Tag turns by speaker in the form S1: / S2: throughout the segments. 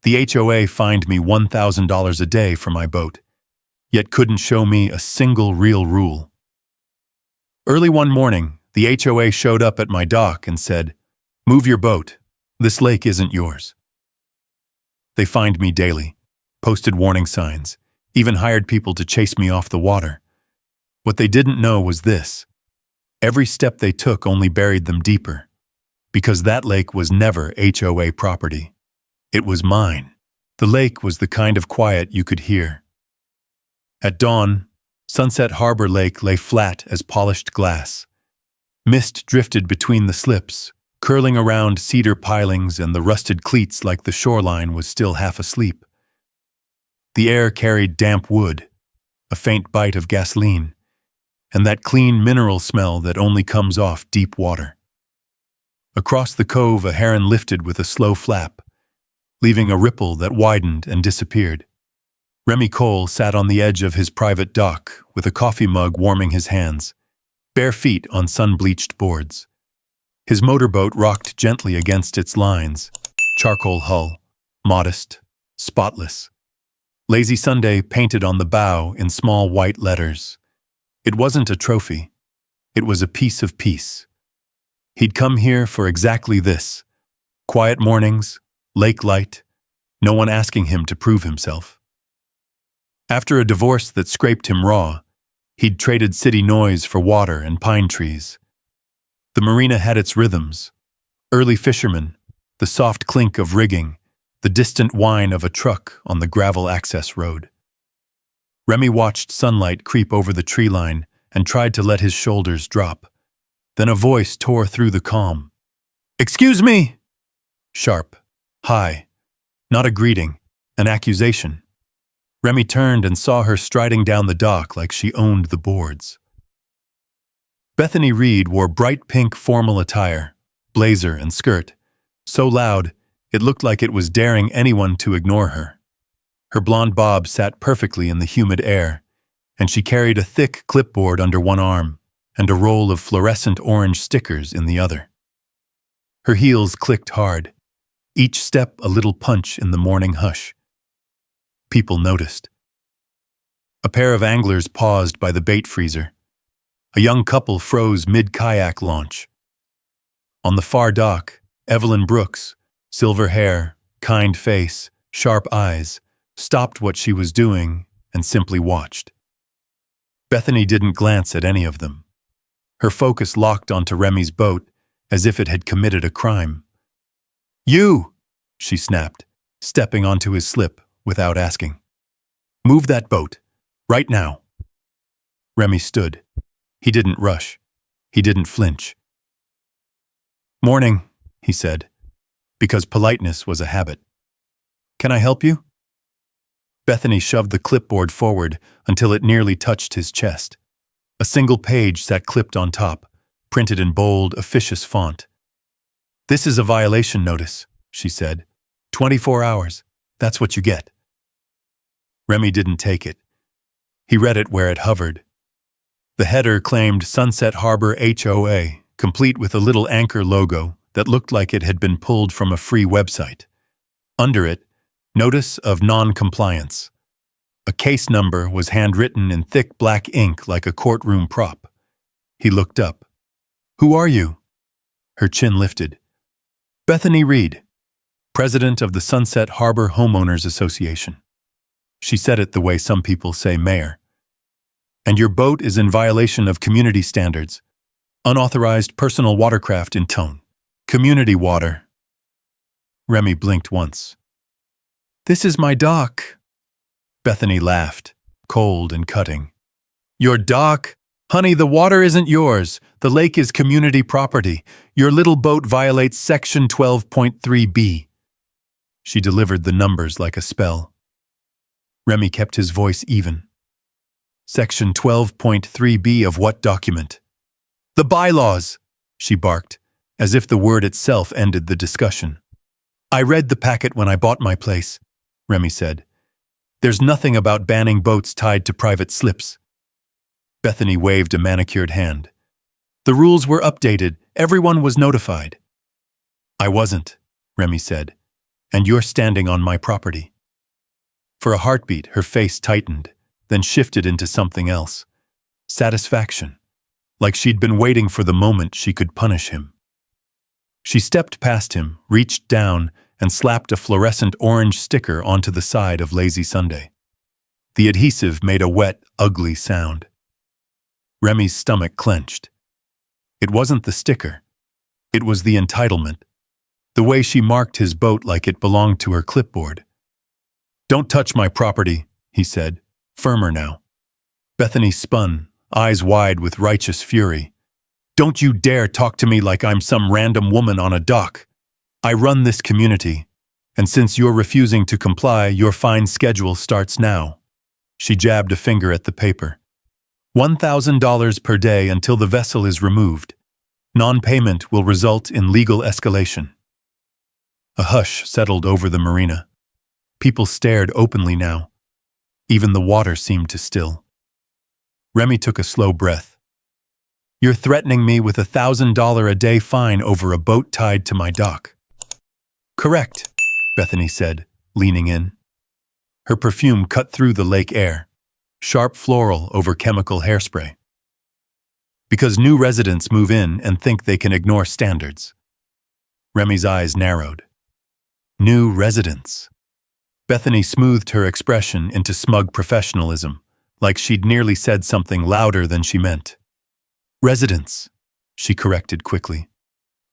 S1: The HOA fined me $1,000 a day for my boat, yet couldn't show me a single real rule. Early one morning, the HOA showed up at my dock and said, "Move your boat. This lake isn't yours." They fined me daily, posted warning signs, even hired people to chase me off the water. What they didn't know was this: every step they took only buried them deeper, because that lake was never HOA property. It was mine. The lake was the kind of quiet you could hear. At dawn, Sunset Harbor Lake lay flat as polished glass. Mist drifted between the slips, curling around cedar pilings and the rusted cleats like the shoreline was still half asleep. The air carried damp wood, a faint bite of gasoline, and that clean mineral smell that only comes off deep water. Across the cove, a heron lifted with a slow flap, leaving a ripple that widened and disappeared. Remy Cole sat on the edge of his private dock with a coffee mug warming his hands, bare feet on sun-bleached boards. His motorboat rocked gently against its lines, charcoal hull, modest, spotless. Lazy Sunday painted on the bow in small white letters. It wasn't a trophy. It was a piece of peace. He'd come here for exactly this: quiet mornings, lake light, no one asking him to prove himself. After a divorce that scraped him raw, he'd traded city noise for water and pine trees. The marina had its rhythms: early fishermen, the soft clink of rigging, the distant whine of a truck on the gravel access road. Remy watched sunlight creep over the tree line and tried to let his shoulders drop. Then a voice tore through the calm. "Excuse me!" Sharp, high, not a greeting, an accusation. Remy turned and saw her striding down the dock like she owned the boards. Bethany Reed wore bright pink formal attire, blazer and skirt, so loud it looked like it was daring anyone to ignore her. Her blonde bob sat perfectly in the humid air, and she carried a thick clipboard under one arm and a roll of fluorescent orange stickers in the other. Her heels clicked hard, each step a little punch in the morning hush. People noticed. A pair of anglers paused by the bait freezer. A young couple froze mid-kayak launch. On the far dock, Evelyn Brooks, silver hair, kind face, sharp eyes, stopped what she was doing and simply watched. Bethany didn't glance at any of them. Her focus locked onto Remy's boat as if it had committed a crime. "You!" she snapped, stepping onto his slip without asking. "Move that boat, right now." Remy stood. He didn't rush. He didn't flinch. "Morning," he said, because politeness was a habit. "Can I help you?" Bethany shoved the clipboard forward until it nearly touched his chest. A single page sat clipped on top, printed in bold, officious font. "This is a violation notice," she said. 24 hours. That's what you get." Remy didn't take it. He read it where it hovered. The header claimed Sunset Harbor HOA, complete with a little anchor logo that looked like it had been pulled from a free website. Under it, notice of non-compliance. A case number was handwritten in thick black ink like a courtroom prop. He looked up. "Who are you?" Her chin lifted. "Bethany Reed, president of the Sunset Harbor Homeowners Association." She said it the way some people say mayor. "And your boat is in violation of community standards. Unauthorized personal watercraft in tone. Community water." Remy blinked once. "This is my dock." Bethany laughed, cold and cutting. "Your dock? Honey, the water isn't yours. The lake is community property. Your little boat violates Section 12.3b. She delivered the numbers like a spell. Remy kept his voice even. "Section 12.3b of what document?" "The bylaws," she barked, as if the word itself ended the discussion. "I read the packet when I bought my place," Remy said. "There's nothing about banning boats tied to private slips." Bethany waved a manicured hand. "The rules were updated. Everyone was notified." "I wasn't," Remy said, And you're standing on my property. For a heartbeat, her face tightened, then shifted into something else. Satisfaction. Like she'd been waiting for the moment she could punish him. She stepped past him, reached down, and slapped a fluorescent orange sticker onto the side of Lazy Sunday. The adhesive made a wet, ugly sound. Remy's stomach clenched. It wasn't the sticker. It was the entitlement. The way she marked his boat like it belonged to her clipboard. "Don't touch my property," he said, firmer now. Bethany spun, eyes wide with righteous fury. "Don't you dare talk to me like I'm some random woman on a dock. I run this community, and since you're refusing to comply, your fine schedule starts now." She jabbed a finger at the paper. $1,000 per day until the vessel is removed. Non-payment will result in legal escalation. A hush settled over the marina. People stared openly now. Even the water seemed to still. Remy took a slow breath. "You're threatening me with $1,000 a day fine over a boat tied to my dock." "Correct," Bethany said, leaning in. Her perfume cut through the lake air, sharp floral over chemical hairspray. "Because new residents move in and think they can ignore standards." Remy's eyes narrowed. New residents. Bethany smoothed her expression into smug professionalism, like she'd nearly said something louder than she meant. "Residents," she corrected quickly.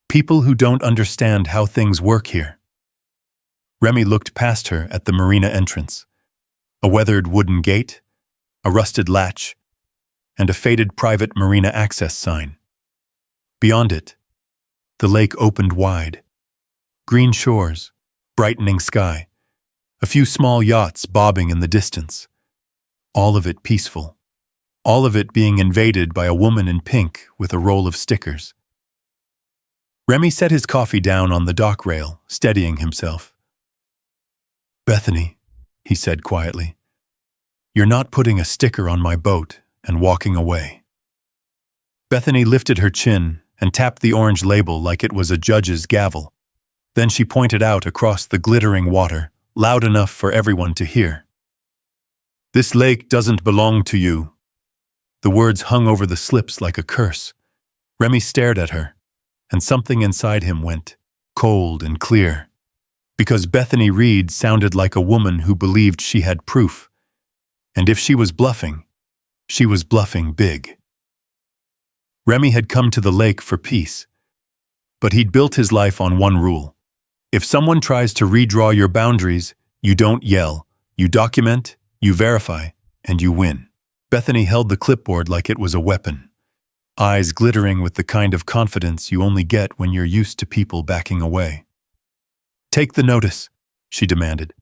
S1: "People who don't understand how things work here." Remy looked past her at the marina entrance. A weathered wooden gate, a rusted latch, and a faded private marina access sign. Beyond it, the lake opened wide. Green shores, brightening sky, a few small yachts bobbing in the distance. All of it peaceful. All of it being invaded by a woman in pink with a roll of stickers. Remy set his coffee down on the dock rail, steadying himself. "Bethany," he said quietly, "you're not putting a sticker on my boat and walking away." Bethany lifted her chin and tapped the orange label like it was a judge's gavel. Then she pointed out across the glittering water, loud enough for everyone to hear. "This lake doesn't belong to you." The words hung over the slips like a curse. Remy stared at her, and something inside him went cold and clear. Because Bethany Reed sounded like a woman who believed she had proof. And if she was bluffing big. Remy had come to the lake for peace. But he'd built his life on one rule. If someone tries to redraw your boundaries, you don't yell, you document, you verify, and you win. Bethany held the clipboard like it was a weapon, eyes glittering with the kind of confidence you only get when you're used to people backing away. "Take the notice," she demanded.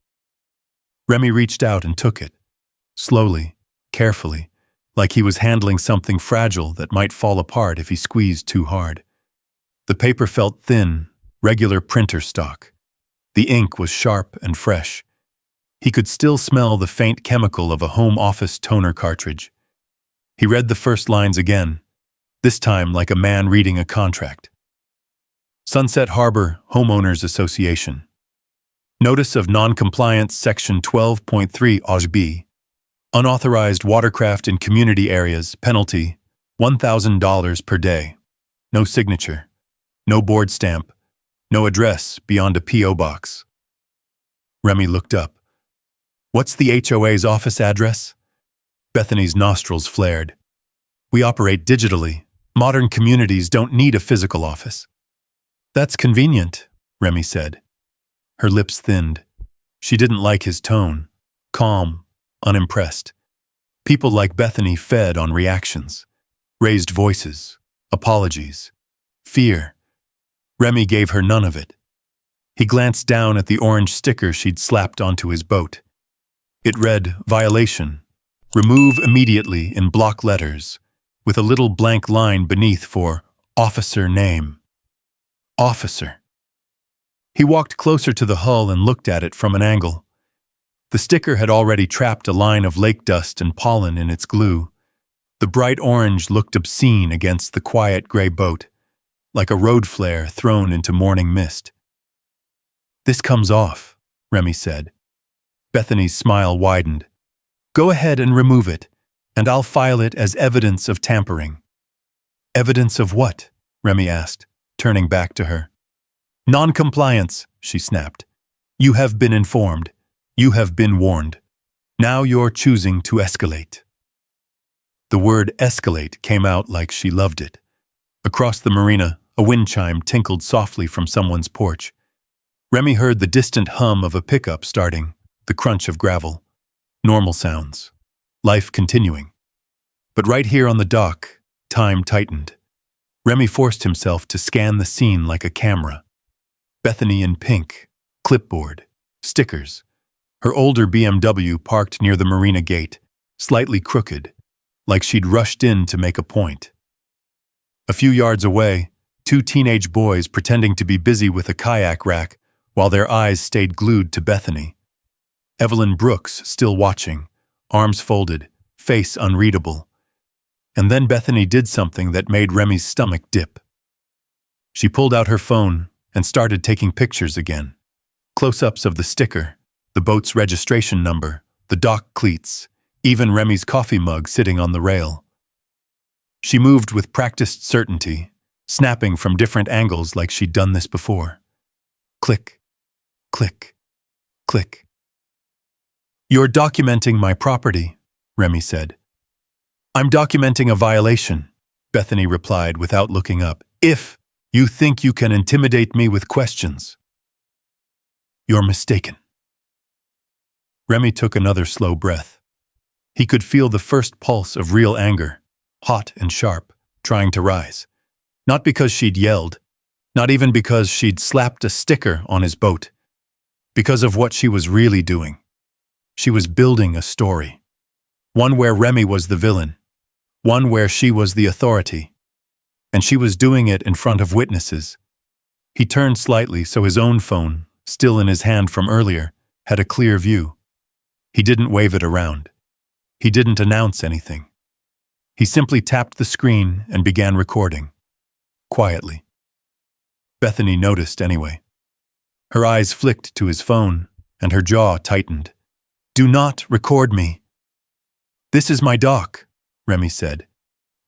S1: Remy reached out and took it, slowly, carefully, like he was handling something fragile that might fall apart if he squeezed too hard. The paper felt thin, regular printer stock. The ink was sharp and fresh. He could still smell the faint chemical of a home office toner cartridge. He read the first lines again, this time like a man reading a contract. Sunset Harbor Homeowners Association. Notice of Non-Compliance Section 12.3 OSB. Unauthorized watercraft in community areas, penalty, $1,000 per day. No signature. No board stamp. No address beyond a P.O. box. Remy looked up. "What's the HOA's office address?" Bethany's nostrils flared. "We operate digitally. Modern communities don't need a physical office." "That's convenient," Remy said. Her lips thinned. She didn't like his tone. Calm, unimpressed. People like Bethany fed on reactions. Raised voices, apologies, fear. Remy gave her none of it. He glanced down at the orange sticker she'd slapped onto his boat. It read, "Violation. Remove immediately" in block letters, with a little blank line beneath for officer name. Officer. He walked closer to the hull and looked at it from an angle. The sticker had already trapped a line of lake dust and pollen in its glue. The bright orange looked obscene against the quiet gray boat, like a road flare thrown into morning mist. "This comes off," Remy said. Bethany's smile widened. Go ahead and remove it, and I'll file it as evidence of tampering. Evidence of what? Remy asked, turning back to her. Non-compliance, she snapped. You have been informed. You have been warned. Now you're choosing to escalate. The word escalate came out like she loved it. Across the marina, a wind chime tinkled softly from someone's porch. Remy heard the distant hum of a pickup starting, the crunch of gravel. Normal sounds. Life continuing. But right here on the dock, time tightened. Remy forced himself to scan the scene like a camera. Bethany in pink, clipboard, stickers. Her older BMW parked near the marina gate, slightly crooked, like she'd rushed in to make a point. A few yards away, two teenage boys pretending to be busy with a kayak rack while their eyes stayed glued to Bethany. Evelyn Brooks still watching, arms folded, face unreadable. And then Bethany did something that made Remy's stomach dip. She pulled out her phone and started taking pictures again. Close-ups of the sticker, the boat's registration number, the dock cleats, even Remy's coffee mug sitting on the rail. She moved with practiced certainty, snapping from different angles like she'd done this before. Click, click, click. You're documenting my property, Remy said. I'm documenting a violation, Bethany replied without looking up. If you think you can intimidate me with questions, you're mistaken. Remy took another slow breath. He could feel the first pulse of real anger, hot and sharp, trying to rise. Not because she'd yelled, not even because she'd slapped a sticker on his boat, because of what she was really doing. She was building a story. One where Remy was the villain. One where she was the authority. And she was doing it in front of witnesses. He turned slightly so his own phone, still in his hand from earlier, had a clear view. He didn't wave it around. He didn't announce anything. He simply tapped the screen and began recording. Quietly. Bethany noticed anyway. Her eyes flicked to his phone, and her jaw tightened. Do not record me. This is my dock, Remy said,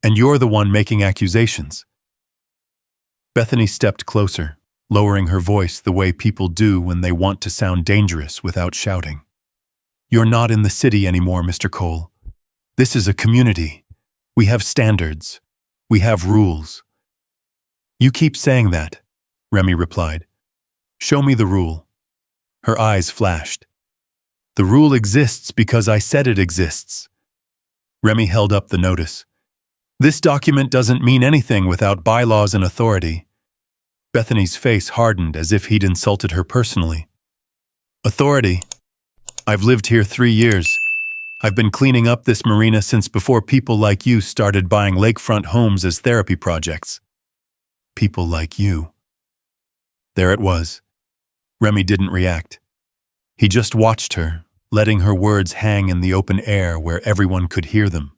S1: and you're the one making accusations. Bethany stepped closer, lowering her voice the way people do when they want to sound dangerous without shouting. You're not in the city anymore, Mr. Cole. This is a community. We have standards. We have rules. You keep saying that, Remy replied. Show me the rule. Her eyes flashed. The rule exists because I said it exists. Remy held up the notice. This document doesn't mean anything without bylaws and authority. Bethany's face hardened as if he'd insulted her personally. Authority? I've lived here 3 years. I've been cleaning up this marina since before people like you started buying lakefront homes as therapy projects. People like you. There it was. Remy didn't react. He just watched her, letting her words hang in the open air where everyone could hear them.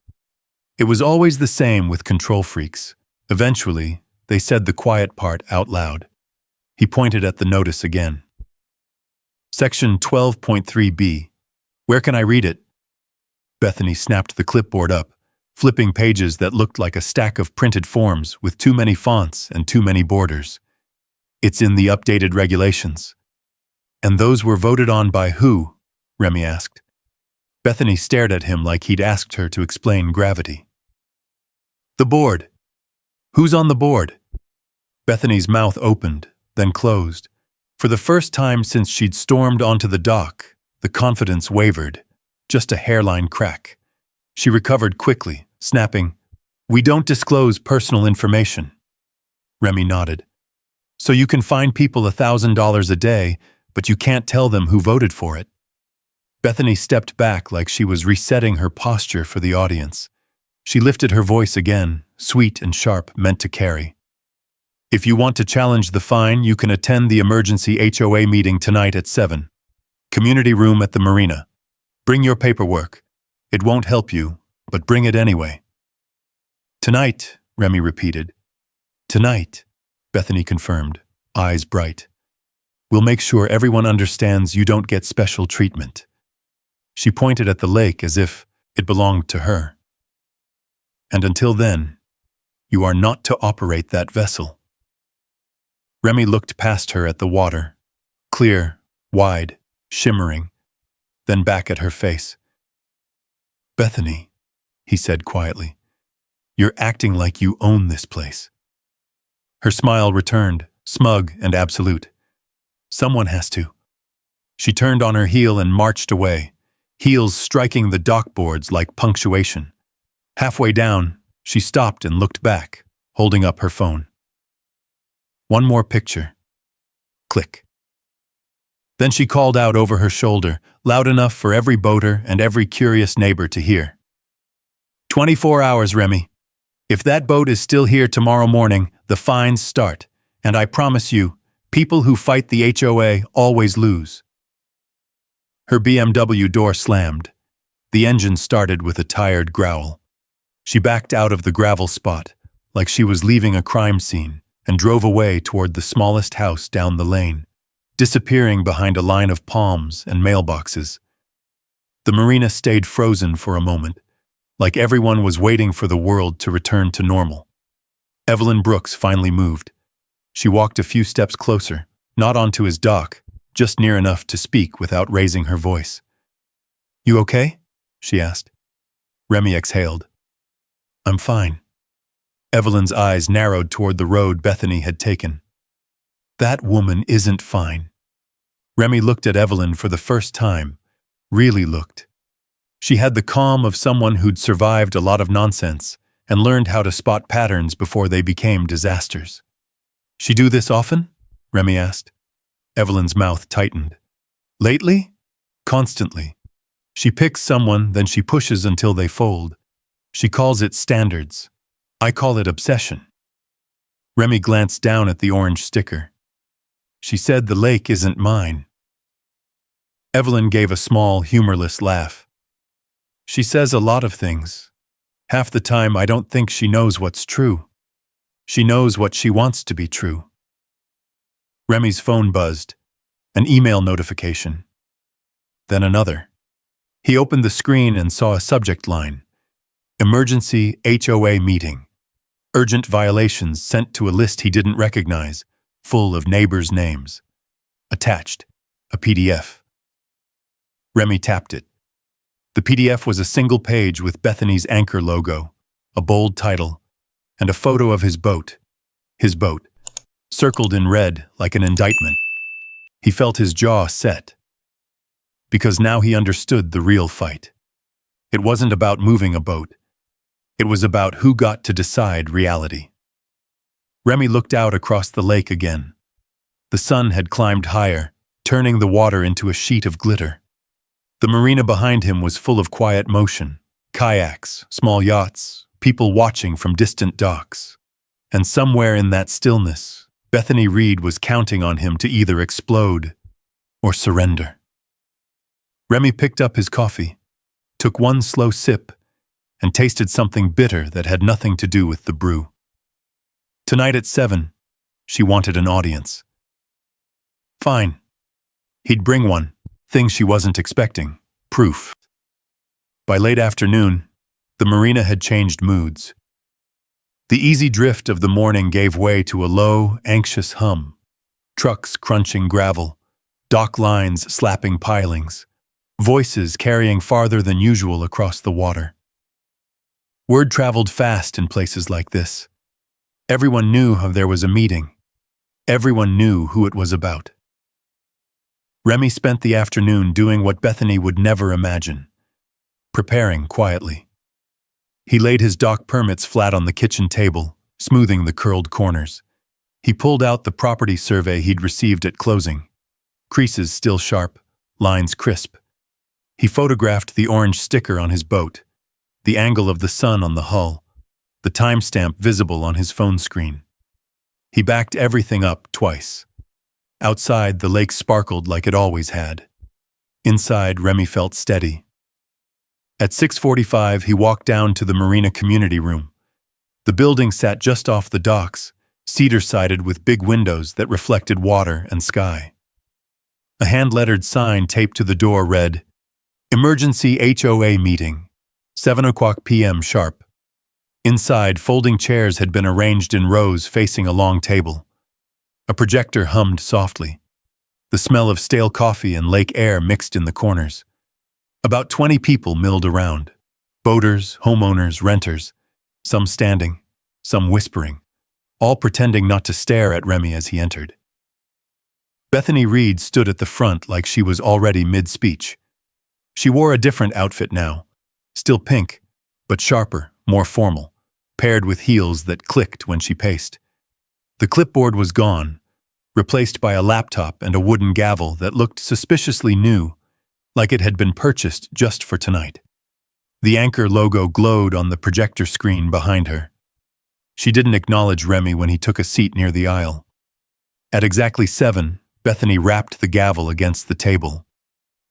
S1: It was always the same with control freaks. Eventually, they said the quiet part out loud. He pointed at the notice again. Section 12.3b. Where can I read it? Bethany snapped the clipboard up, flipping pages that looked like a stack of printed forms with too many fonts and too many borders. It's in the updated regulations. And those were voted on by who? Remy asked. Bethany stared at him like he'd asked her to explain gravity. The board. Who's on the board? Bethany's mouth opened, then closed. For the first time since she'd stormed onto the dock, the confidence wavered, just a hairline crack. She recovered quickly, snapping, We don't disclose personal information. Remy nodded. So you can fine people $1,000 a day, but you can't tell them who voted for it. Bethany stepped back like she was resetting her posture for the audience. She lifted her voice again, sweet and sharp, meant to carry. If you want to challenge the fine, you can attend the emergency HOA meeting tonight at 7. Community room at the marina. Bring your paperwork. It won't help you, but bring it anyway. Tonight, Remy repeated. Tonight, Bethany confirmed, eyes bright. We'll make sure everyone understands you don't get special treatment." She pointed at the lake as if it belonged to her. "And until then, you are not to operate that vessel." Remy looked past her at the water, clear, wide, shimmering, then back at her face. "Bethany," he said quietly, "you're acting like you own this place." Her smile returned, smug and absolute. "Someone has to." She turned on her heel and marched away, heels striking the dock boards like punctuation. Halfway down, she stopped and looked back, holding up her phone. One more picture. Click. Then she called out over her shoulder, loud enough for every boater and every curious neighbor to hear. 24 hours, Remy. If that boat is still here tomorrow morning, the fines start. And I promise you, people who fight the HOA always lose." Her BMW door slammed. The engine started with a tired growl. She backed out of the gravel spot, like she was leaving a crime scene, and drove away toward the smallest house down the lane, disappearing behind a line of palms and mailboxes. The marina stayed frozen for a moment, like everyone was waiting for the world to return to normal. Evelyn Brooks finally moved. She walked a few steps closer, not onto his dock, just near enough to speak without raising her voice. "You okay?" she asked. Remy exhaled. "I'm fine." Evelyn's eyes narrowed toward the road Bethany had taken. "That woman isn't fine." Remy looked at Evelyn for the first time, really looked. She had the calm of someone who'd survived a lot of nonsense and learned how to spot patterns before they became disasters. "She do this often?" Remy asked. Evelyn's mouth tightened. "Lately? Constantly. She picks someone, then she pushes until they fold. She calls it standards. I call it obsession." Remy glanced down at the orange sticker. "She said the lake isn't mine." Evelyn gave a small, humorless laugh. "She says a lot of things. Half the time I don't think she knows what's true. She knows what she wants to be true." Remy's phone buzzed. An email notification. Then another. He opened the screen and saw a subject line. "Emergency HOA meeting. Urgent violations sent to a list he didn't recognize, full of neighbors' names." Attached, a PDF. Remy tapped it. The PDF was a single page with Bethany's anchor logo, a bold title, and a photo of his boat, circled in red like an indictment. He felt his jaw set. Because now he understood the real fight. It wasn't about moving a boat. It was about who got to decide reality. Remy looked out across the lake again. The sun had climbed higher, turning the water into a sheet of glitter. The marina behind him was full of quiet motion, kayaks, small yachts, people watching from distant docks. And somewhere in that stillness, Bethany Reed was counting on him to either explode or surrender. Remy picked up his coffee, took one slow sip, and tasted something bitter that had nothing to do with the brew. Tonight at 7, she wanted an audience. Fine. He'd bring one. Things she wasn't expecting. Proof. By late afternoon, the marina had changed moods. The easy drift of the morning gave way to a low, anxious hum. Trucks crunching gravel, dock lines slapping pilings, voices carrying farther than usual across the water. Word traveled fast in places like this. Everyone knew there was a meeting. Everyone knew who it was about. Remy spent the afternoon doing what Bethany would never imagine, preparing quietly. He laid his dock permits flat on the kitchen table, smoothing the curled corners. He pulled out the property survey he'd received at closing. Creases still sharp, lines crisp. He photographed the orange sticker on his boat, the angle of the sun on the hull, the timestamp visible on his phone screen. He backed everything up twice. Outside, the lake sparkled like it always had. Inside, Remy felt steady. At 6:45, he walked down to the marina community room. The building sat just off the docks, cedar-sided with big windows that reflected water and sky. A hand-lettered sign taped to the door read, "Emergency HOA meeting, 7 o'clock p.m. sharp." Inside, folding chairs had been arranged in rows facing a long table. A projector hummed softly. The smell of stale coffee and lake air mixed in the corners. About 20 people milled around. Boaters, homeowners, renters. Some standing, some whispering, all pretending not to stare at Remy as he entered. Bethany Reed stood at the front like she was already mid-speech. She wore a different outfit now, still pink, but sharper, more formal, paired with heels that clicked when she paced. The clipboard was gone, replaced by a laptop and a wooden gavel that looked suspiciously new, like it had been purchased just for tonight. The Anchor logo glowed on the projector screen behind her. She didn't acknowledge Remy when he took a seat near the aisle. At exactly 7, Bethany rapped the gavel against the table.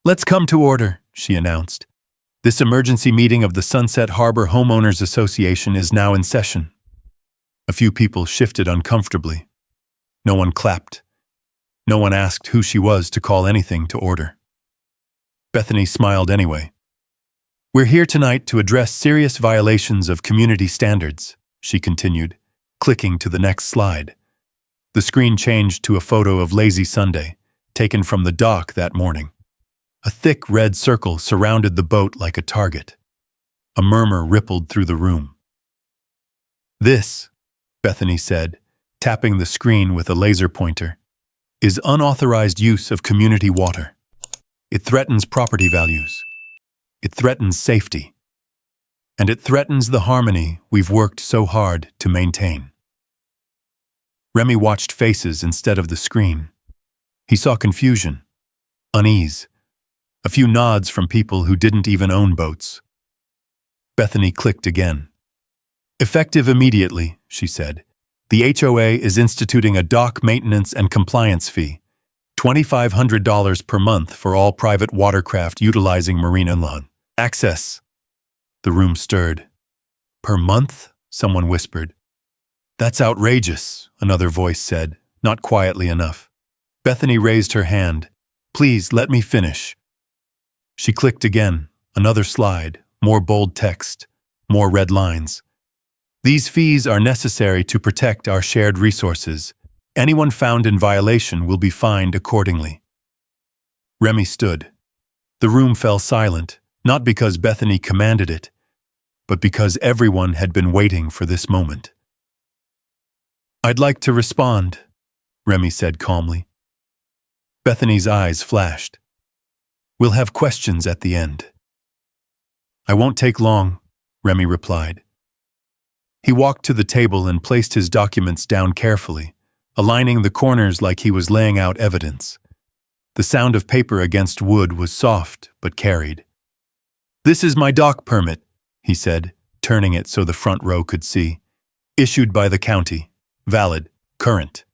S1: "Let's come to order," she announced. "This emergency meeting of the Sunset Harbor Homeowners Association is now in session." A few people shifted uncomfortably. No one clapped. No one asked who she was to call anything to order. Bethany smiled anyway. "We're here tonight to address serious violations of community standards," she continued, clicking to the next slide. The screen changed to a photo of Lazy Sunday, taken from the dock that morning. A thick red circle surrounded the boat like a target. A murmur rippled through the room. "This," Bethany said, tapping the screen with a laser pointer, "is unauthorized use of community water. It threatens property values. It threatens safety. And it threatens the harmony we've worked so hard to maintain." Remy watched faces instead of the screen. He saw confusion, unease, a few nods from people who didn't even own boats. Bethany clicked again. "Effective immediately," she said. "The HOA is instituting a dock maintenance and compliance fee, $2,500 per month for all private watercraft utilizing marina lawn access." The room stirred. "Per month?" someone whispered. "That's outrageous," another voice said, not quietly enough. Bethany raised her hand. "Please, let me finish." She clicked again, another slide, more bold text, more red lines. "These fees are necessary to protect our shared resources. Anyone found in violation will be fined accordingly." Remy stood. The room fell silent, not because Bethany commanded it, but because everyone had been waiting for this moment. "I'd like to respond," Remy said calmly. Bethany's eyes flashed. "We'll have questions at the end." "I won't take long," Remy replied. He walked to the table and placed his documents down carefully, aligning the corners like he was laying out evidence. The sound of paper against wood was soft but carried. "This is my dock permit," he said, turning it so the front row could see. "Issued by the county. Valid. Current."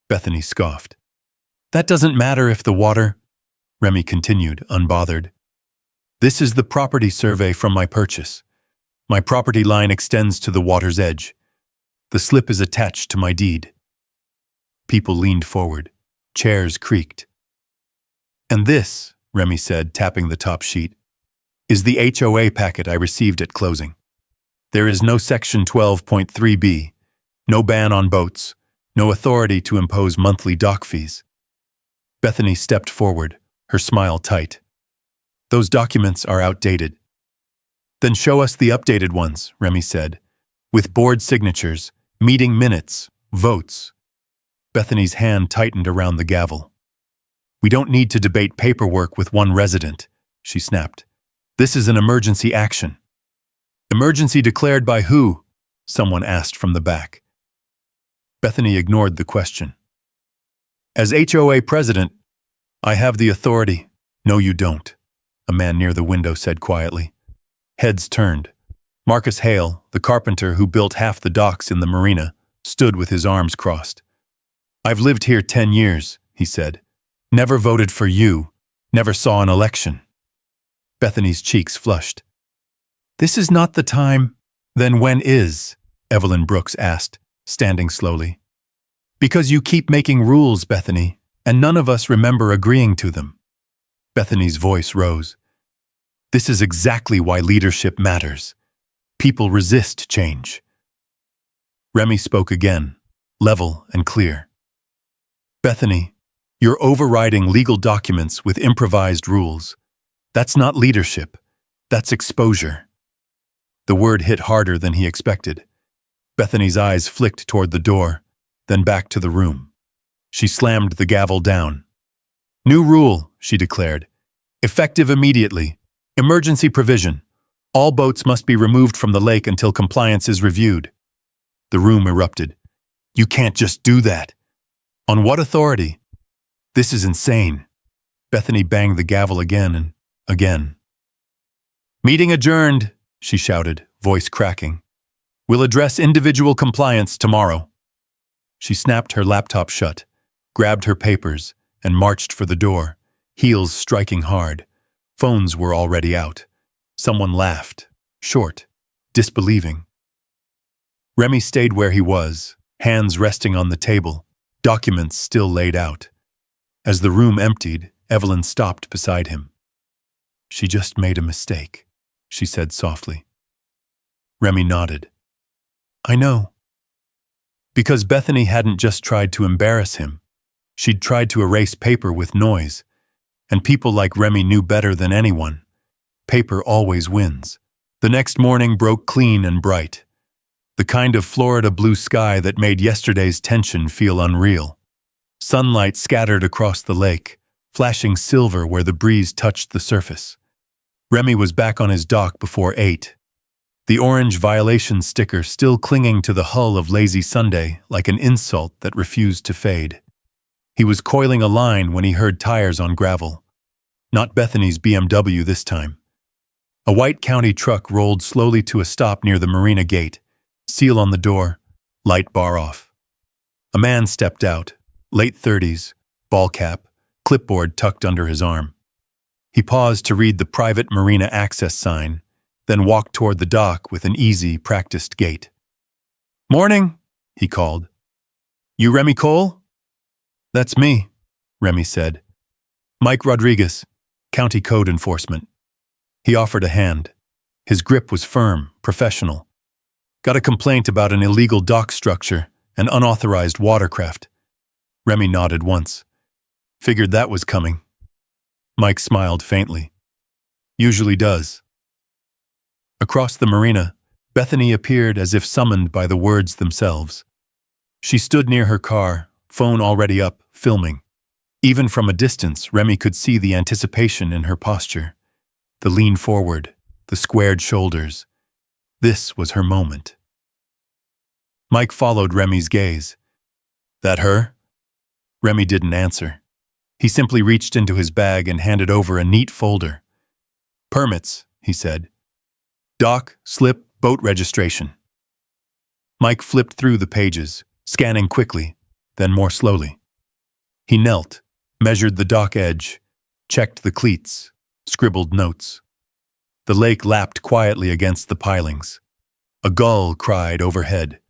S1: Bethany scoffed. "That doesn't matter if the water—" Remy continued, unbothered. "This is the property survey from my purchase. My property line extends to the water's edge. The slip is attached to my deed." People leaned forward. Chairs creaked. "And this," Remy said, tapping the top sheet, "is the HOA packet I received at closing. There is no Section 12.3b, no ban on boats, no authority to impose monthly dock fees." Bethany stepped forward, her smile tight. "Those documents are outdated." "Then show us the updated ones," Remy said, "with board signatures, meeting minutes, votes." Bethany's hand tightened around the gavel. "We don't need to debate paperwork with one resident," she snapped. "This is an emergency action." "Emergency declared by who?" someone asked from the back. Bethany ignored the question. "As HOA president, I have the authority." "No, you don't," a man near the window said quietly. Heads turned. Marcus Hale, the carpenter who built half the docks in the marina, stood with his arms crossed. "I've lived here 10 years, he said. "Never voted for you, never saw an election." Bethany's cheeks flushed. "This is not the time." "Then when is?" Evelyn Brooks asked, standing slowly. "Because you keep making rules, Bethany," and none of us remember agreeing to them. Bethany's voice rose. This is exactly why leadership matters. People resist change. Remy spoke again, level and clear. Bethany, you're overriding legal documents with improvised rules. That's not leadership. That's exposure. The word hit harder than he expected. Bethany's eyes flicked toward the door, then back to the room. She slammed the gavel down. New rule, she declared. Effective immediately. Emergency provision. All boats must be removed from the lake until compliance is reviewed. The room erupted. You can't just do that. On what authority? This is insane. Bethany banged the gavel again and again. Meeting adjourned, she shouted, voice cracking. We'll address individual compliance tomorrow. She snapped her laptop shut, grabbed her papers, and marched for the door, heels striking hard. Phones were already out. Someone laughed, short, disbelieving. Remy stayed where he was, hands resting on the table, documents still laid out. As the room emptied, Evelyn stopped beside him. She just made a mistake, she said softly. Remy nodded. I know. Because Bethany hadn't just tried to embarrass him. She'd tried to erase paper with noise, and people like Remy knew better than anyone. Paper always wins. The next morning broke clean and bright. The kind of Florida blue sky that made yesterday's tension feel unreal. Sunlight scattered across the lake, flashing silver where the breeze touched the surface. Remy was back on his dock before 8. The orange violation sticker still clinging to the hull of Lazy Sunday like an insult that refused to fade. He was coiling a line when he heard tires on gravel. Not Bethany's BMW this time. A white county truck rolled slowly to a stop near the marina gate, seal on the door, light bar off. A man stepped out, late 30s, ball cap, clipboard tucked under his arm. He paused to read the private marina access sign, then walked toward the dock with an easy, practiced gait. Morning, he called. You Remy Cole? That's me, Remy said. Mike Rodriguez, County Code Enforcement. He offered a hand. His grip was firm, professional. Got a complaint about an illegal dock structure, an unauthorized watercraft. Remy nodded once. Figured that was coming. Mike smiled faintly. Usually does. Across the marina, Bethany appeared as if summoned by the words themselves. She stood near her car, phone already up, filming. Even from a distance, Remy could see the anticipation in her posture. The lean forward, the squared shoulders. This was her moment. Mike followed Remy's gaze. That her? Remy didn't answer. He simply reached into his bag and handed over a neat folder. Permits, he said. Dock, slip, boat registration. Mike flipped through the pages, scanning quickly, then more slowly. He knelt, measured the dock edge, checked the cleats, scribbled notes. The lake lapped quietly against the pilings. A gull cried overhead.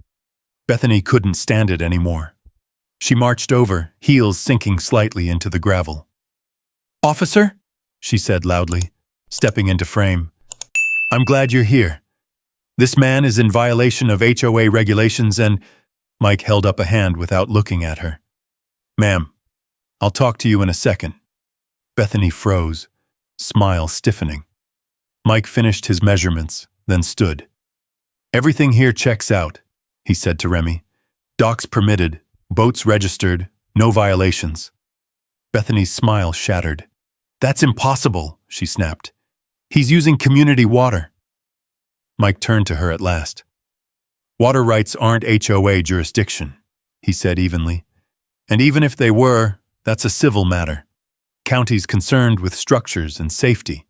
S1: Bethany couldn't stand it anymore. She marched over, heels sinking slightly into the gravel. Officer, she said loudly, stepping into frame. I'm glad you're here. This man is in violation of HOA regulations and… Mike held up a hand without looking at her. Ma'am, I'll talk to you in a second. Bethany froze, smile stiffening. Mike finished his measurements, then stood. Everything here checks out, he said to Remy. Docks permitted, boats registered, no violations. Bethany's smile shattered. That's impossible, she snapped. He's using community water. Mike turned to her at last. Water rights aren't HOA jurisdiction, he said evenly. And even if they were, that's a civil matter. Counties concerned with structures and safety.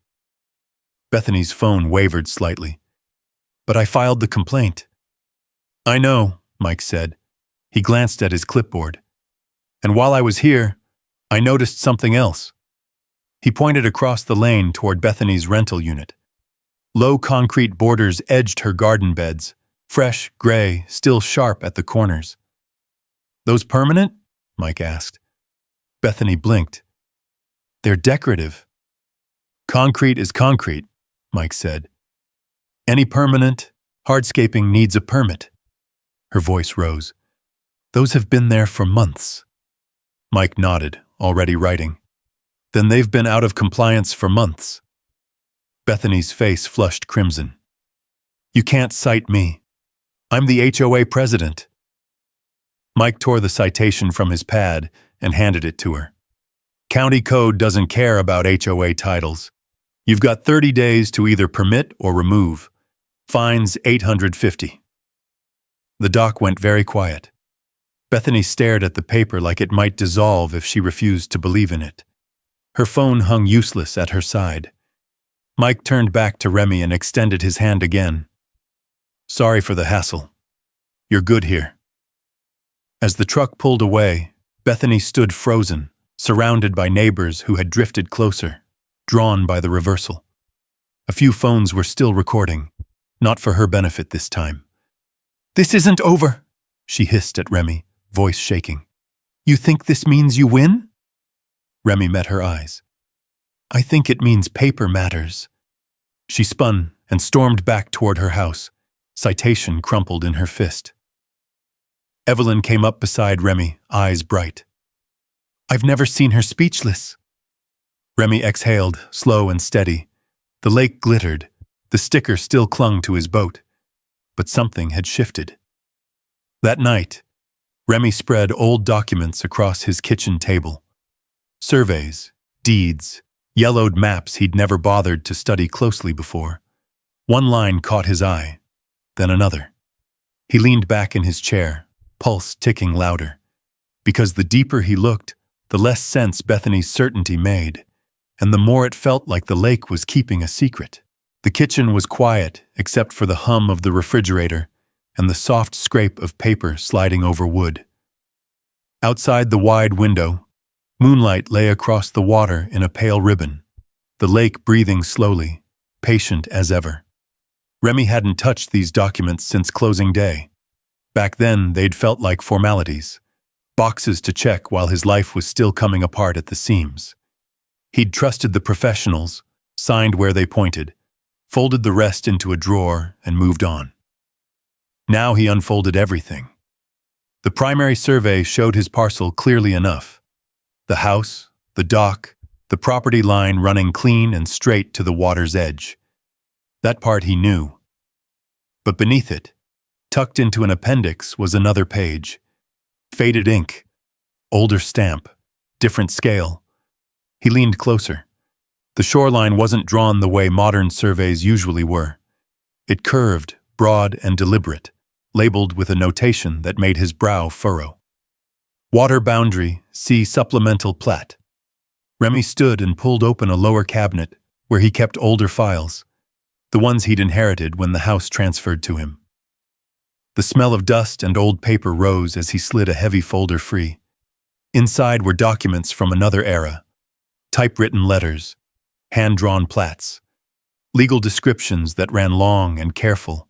S1: Bethany's phone wavered slightly. But I filed the complaint. I know, Mike said. He glanced at his clipboard. And while I was here, I noticed something else. He pointed across the lane toward Bethany's rental unit. Low concrete borders edged her garden beds, fresh, gray, still sharp at the corners. Those permanent? Mike asked. Bethany blinked. They're decorative. Concrete is concrete, Mike said. Any permanent, hardscaping needs a permit. Her voice rose. Those have been there for months. Mike nodded, already writing. Then they've been out of compliance for months. Bethany's face flushed crimson. You can't cite me. I'm the HOA president. Mike tore the citation from his pad and handed it to her. County code doesn't care about HOA titles. You've got 30 days to either permit or remove. Fines $850. The doc went very quiet. Bethany stared at the paper like it might dissolve if she refused to believe in it. Her phone hung useless at her side. Mike turned back to Remy and extended his hand again. Sorry for the hassle. You're good here. As the truck pulled away, Bethany stood frozen, surrounded by neighbors who had drifted closer, drawn by the reversal. A few phones were still recording, not for her benefit this time. This isn't over, she hissed at Remy, voice shaking. You think this means you win? Remy met her eyes. I think it means paper matters. She spun and stormed back toward her house, citation crumpled in her fist. Evelyn came up beside Remy, eyes bright. I've never seen her speechless. Remy exhaled, slow and steady. The lake glittered. The sticker still clung to his boat. But something had shifted. That night, Remy spread old documents across his kitchen table. Surveys, deeds, yellowed maps he'd never bothered to study closely before. One line caught his eye, then another. He leaned back in his chair, pulse ticking louder. Because the deeper he looked, the less sense Bethany's certainty made, and the more it felt like the lake was keeping a secret. The kitchen was quiet except for the hum of the refrigerator and the soft scrape of paper sliding over wood. Outside the wide window, moonlight lay across the water in a pale ribbon, the lake breathing slowly, patient as ever. Remy hadn't touched these documents since closing day. Back then, they'd felt like formalities, boxes to check while his life was still coming apart at the seams. He'd trusted the professionals, signed where they pointed, folded the rest into a drawer, and moved on. Now he unfolded everything. The primary survey showed his parcel clearly enough. The house, the dock, the property line running clean and straight to the water's edge. That part he knew. But beneath it, tucked into an appendix, was another page. Faded ink, older stamp, different scale. He leaned closer. The shoreline wasn't drawn the way modern surveys usually were. It curved, broad and deliberate, labeled with a notation that made his brow furrow. Water boundary, see supplemental plat. Remy stood and pulled open a lower cabinet where he kept older files, the ones he'd inherited when the house transferred to him. The smell of dust and old paper rose as he slid a heavy folder free. Inside were documents from another era, typewritten letters, hand-drawn plats, legal descriptions that ran long and careful,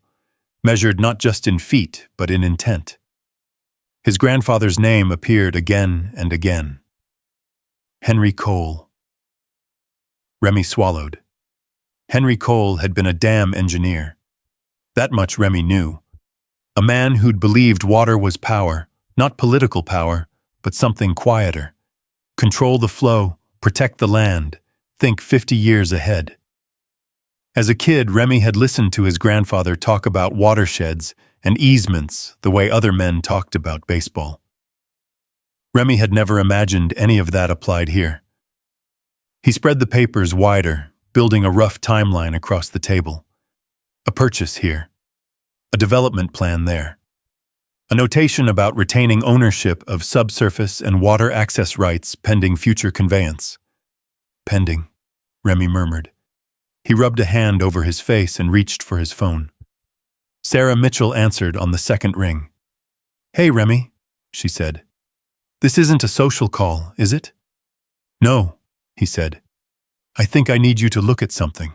S1: measured not just in feet but in intent. His grandfather's name appeared again and again. Henry Cole. Remy swallowed. Henry Cole had been a dam engineer. That much Remy knew. A man who'd believed water was power, not political power, but something quieter. Control the flow, protect the land, think 50 years ahead. As a kid, Remy had listened to his grandfather talk about watersheds and easements the way other men talked about baseball. Remy had never imagined any of that applied here. He spread the papers wider, building a rough timeline across the table. A purchase here. A development plan there. A notation about retaining ownership of subsurface and water access rights pending future conveyance. Pending, Remy murmured. He rubbed a hand over his face and reached for his phone. Sarah Mitchell answered on the second ring. Hey, Remy, she said. This isn't a social call, is it? No, he said. I think I need you to look at something.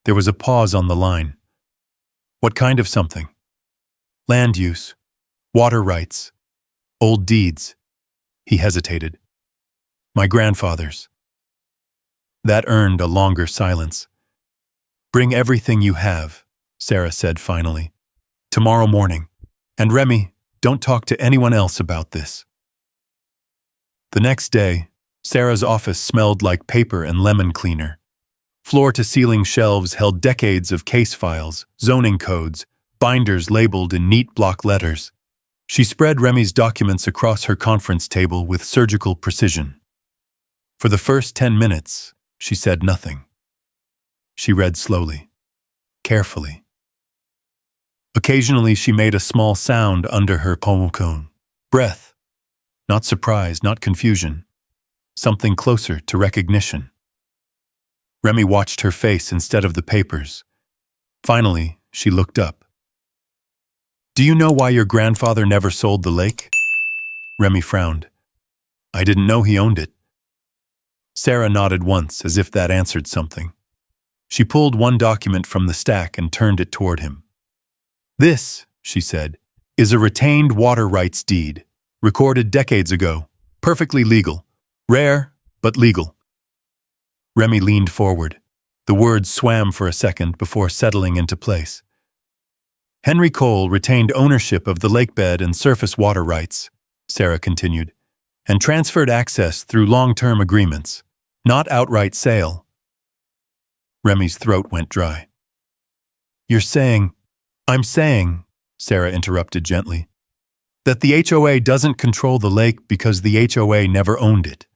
S1: There was a pause on the line. What kind of something? Land use, water rights, old deeds. He hesitated. My grandfather's. That earned a longer silence. Bring everything you have, Sarah said finally. Tomorrow morning. And Remy, don't talk to anyone else about this. The next day, Sarah's office smelled like paper and lemon cleaner. Floor-to-ceiling shelves held decades of case files, zoning codes, binders labeled in neat block letters. She spread Remy's documents across her conference table with surgical precision. For the first 10 minutes, she said nothing. She read slowly, carefully. Occasionally, she made a small sound under her cone. Breath. Not surprise, not confusion. Something closer to recognition. Remy watched her face instead of the papers. Finally, she looked up. Do you know why your grandfather never sold the lake? Remy frowned. I didn't know he owned it. Sarah nodded once, as if that answered something. She pulled one document from the stack and turned it toward him. This, she said, is a retained water rights deed, recorded decades ago, perfectly legal. Rare, but legal. Remy leaned forward. The words swam for a second before settling into place. Henry Cole retained ownership of the lakebed and surface water rights, Sarah continued, and transferred access through long-term agreements, not outright sale. Remy's throat went dry. I'm saying, Sarah interrupted gently, that the HOA doesn't control the lake because the HOA never owned it.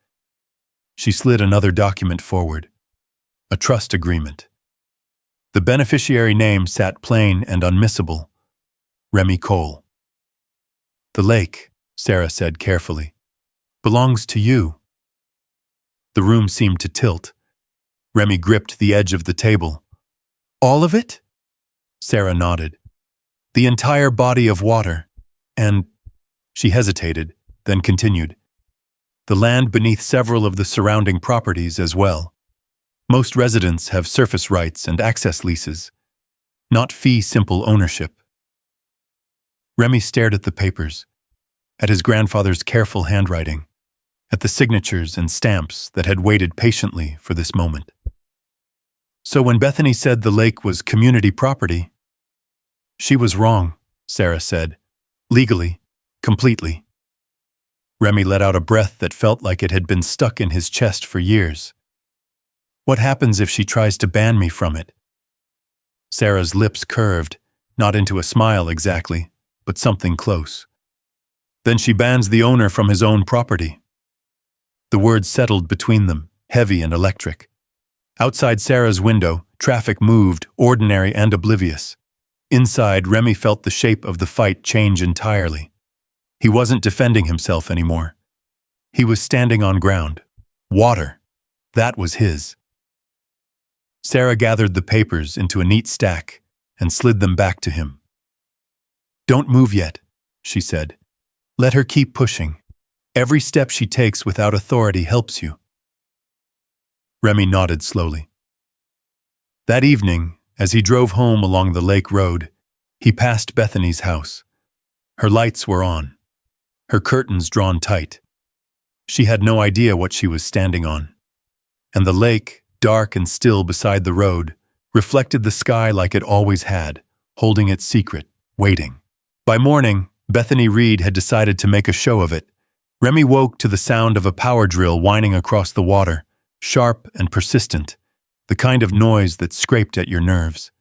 S1: She slid another document forward. A trust agreement. The beneficiary name sat plain and unmissable. Remy Cole. The lake, Sarah said carefully, belongs to you. The room seemed to tilt. Remy gripped the edge of the table. All of it? Sarah nodded. The entire body of water. And she hesitated, then continued. The land beneath several of the surrounding properties as well. Most residents have surface rights and access leases, not fee-simple ownership. Remy stared at the papers, at his grandfather's careful handwriting, at the signatures and stamps that had waited patiently for this moment. So when Bethany said the lake was community property, she was wrong, Sarah said, legally, completely. Remy let out a breath that felt like it had been stuck in his chest for years. What happens if she tries to ban me from it? Sarah's lips curved, not into a smile exactly, but something close. Then she bans the owner from his own property. The words settled between them, heavy and electric. Outside Sarah's window, traffic moved, ordinary and oblivious. Inside, Remy felt the shape of the fight change entirely. He wasn't defending himself anymore. He was standing on ground. Water. That was his. Sarah gathered the papers into a neat stack and slid them back to him. Don't move yet, she said. Let her keep pushing. Every step she takes without authority helps you. Remy nodded slowly. That evening, as he drove home along the lake road, he passed Bethany's house. Her lights were on, her curtains drawn tight. She had no idea what she was standing on. And the lake, dark and still beside the road, reflected the sky like it always had, holding its secret, waiting. By morning, Bethany Reed had decided to make a show of it. Remy woke to the sound of a power drill whining across the water, sharp and persistent, the kind of noise that scraped at your nerves.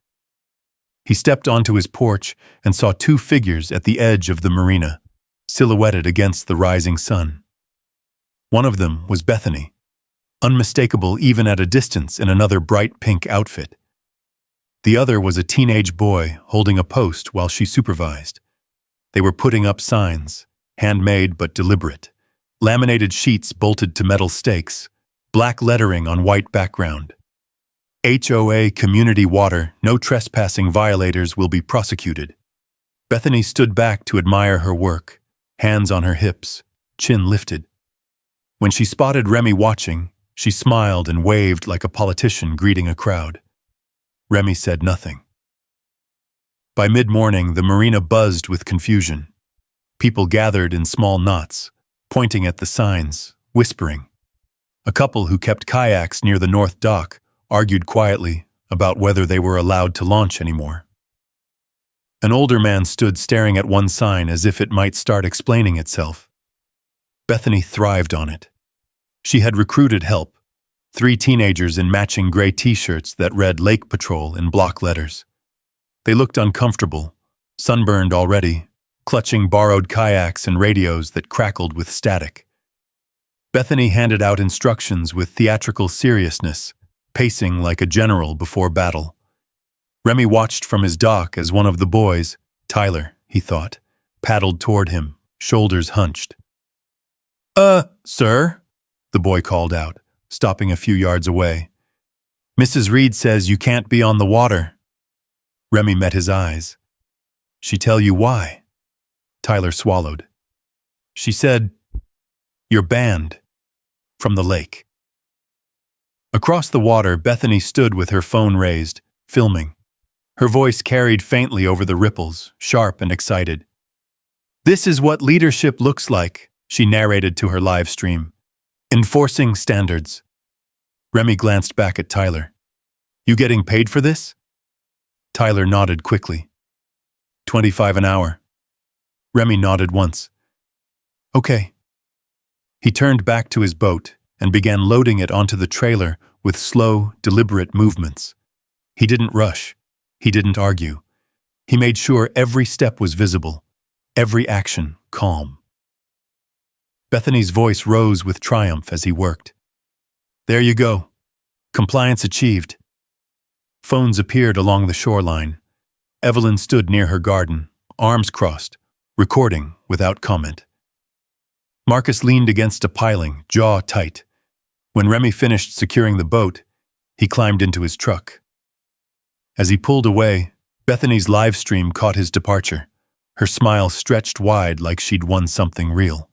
S1: He stepped onto his porch and saw two figures at the edge of the marina, silhouetted against the rising sun. One of them was Bethany, unmistakable even at a distance in another bright pink outfit. The other was a teenage boy holding a post while she supervised. They were putting up signs, handmade but deliberate, laminated sheets bolted to metal stakes, black lettering on white background. HOA Community Water, no trespassing violators will be prosecuted. Bethany stood back to admire her work, hands on her hips, chin lifted. When she spotted Remy watching, she smiled and waved like a politician greeting a crowd. Remy said nothing. By mid-morning, the marina buzzed with confusion. People gathered in small knots, pointing at the signs, whispering. A couple who kept kayaks near the north dock argued quietly about whether they were allowed to launch anymore. An older man stood staring at one sign as if it might start explaining itself. Bethany thrived on it. She had recruited help, 3 teenagers in matching gray t-shirts that read Lake Patrol in block letters. They looked uncomfortable, sunburned already, clutching borrowed kayaks and radios that crackled with static. Bethany handed out instructions with theatrical seriousness, pacing like a general before battle. Remy watched from his dock as one of the boys, Tyler, he thought, paddled toward him, shoulders hunched. Sir?" the boy called out, stopping a few yards away. "Mrs. Reed says you can't be on the water." Remy met his eyes. "She tell you why?" Tyler swallowed. "She said, you're banned from the lake." Across the water, Bethany stood with her phone raised, filming. Her voice carried faintly over the ripples, sharp and excited. "This is what leadership looks like," she narrated to her live stream. "Enforcing standards." Remy glanced back at Tyler. "You getting paid for this?" Tyler nodded quickly. $25 an hour. Remy nodded once. "Okay." He turned back to his boat and began loading it onto the trailer with slow, deliberate movements. He didn't rush. He didn't argue. He made sure every step was visible, every action calm. Bethany's voice rose with triumph as he worked. "There you go. Compliance achieved." Phones appeared along the shoreline. Evelyn stood near her garden, arms crossed, recording without comment. Marcus leaned against a piling, jaw tight. When Remy finished securing the boat, he climbed into his truck. As he pulled away, Bethany's live stream caught his departure. Her smile stretched wide like she'd won something real.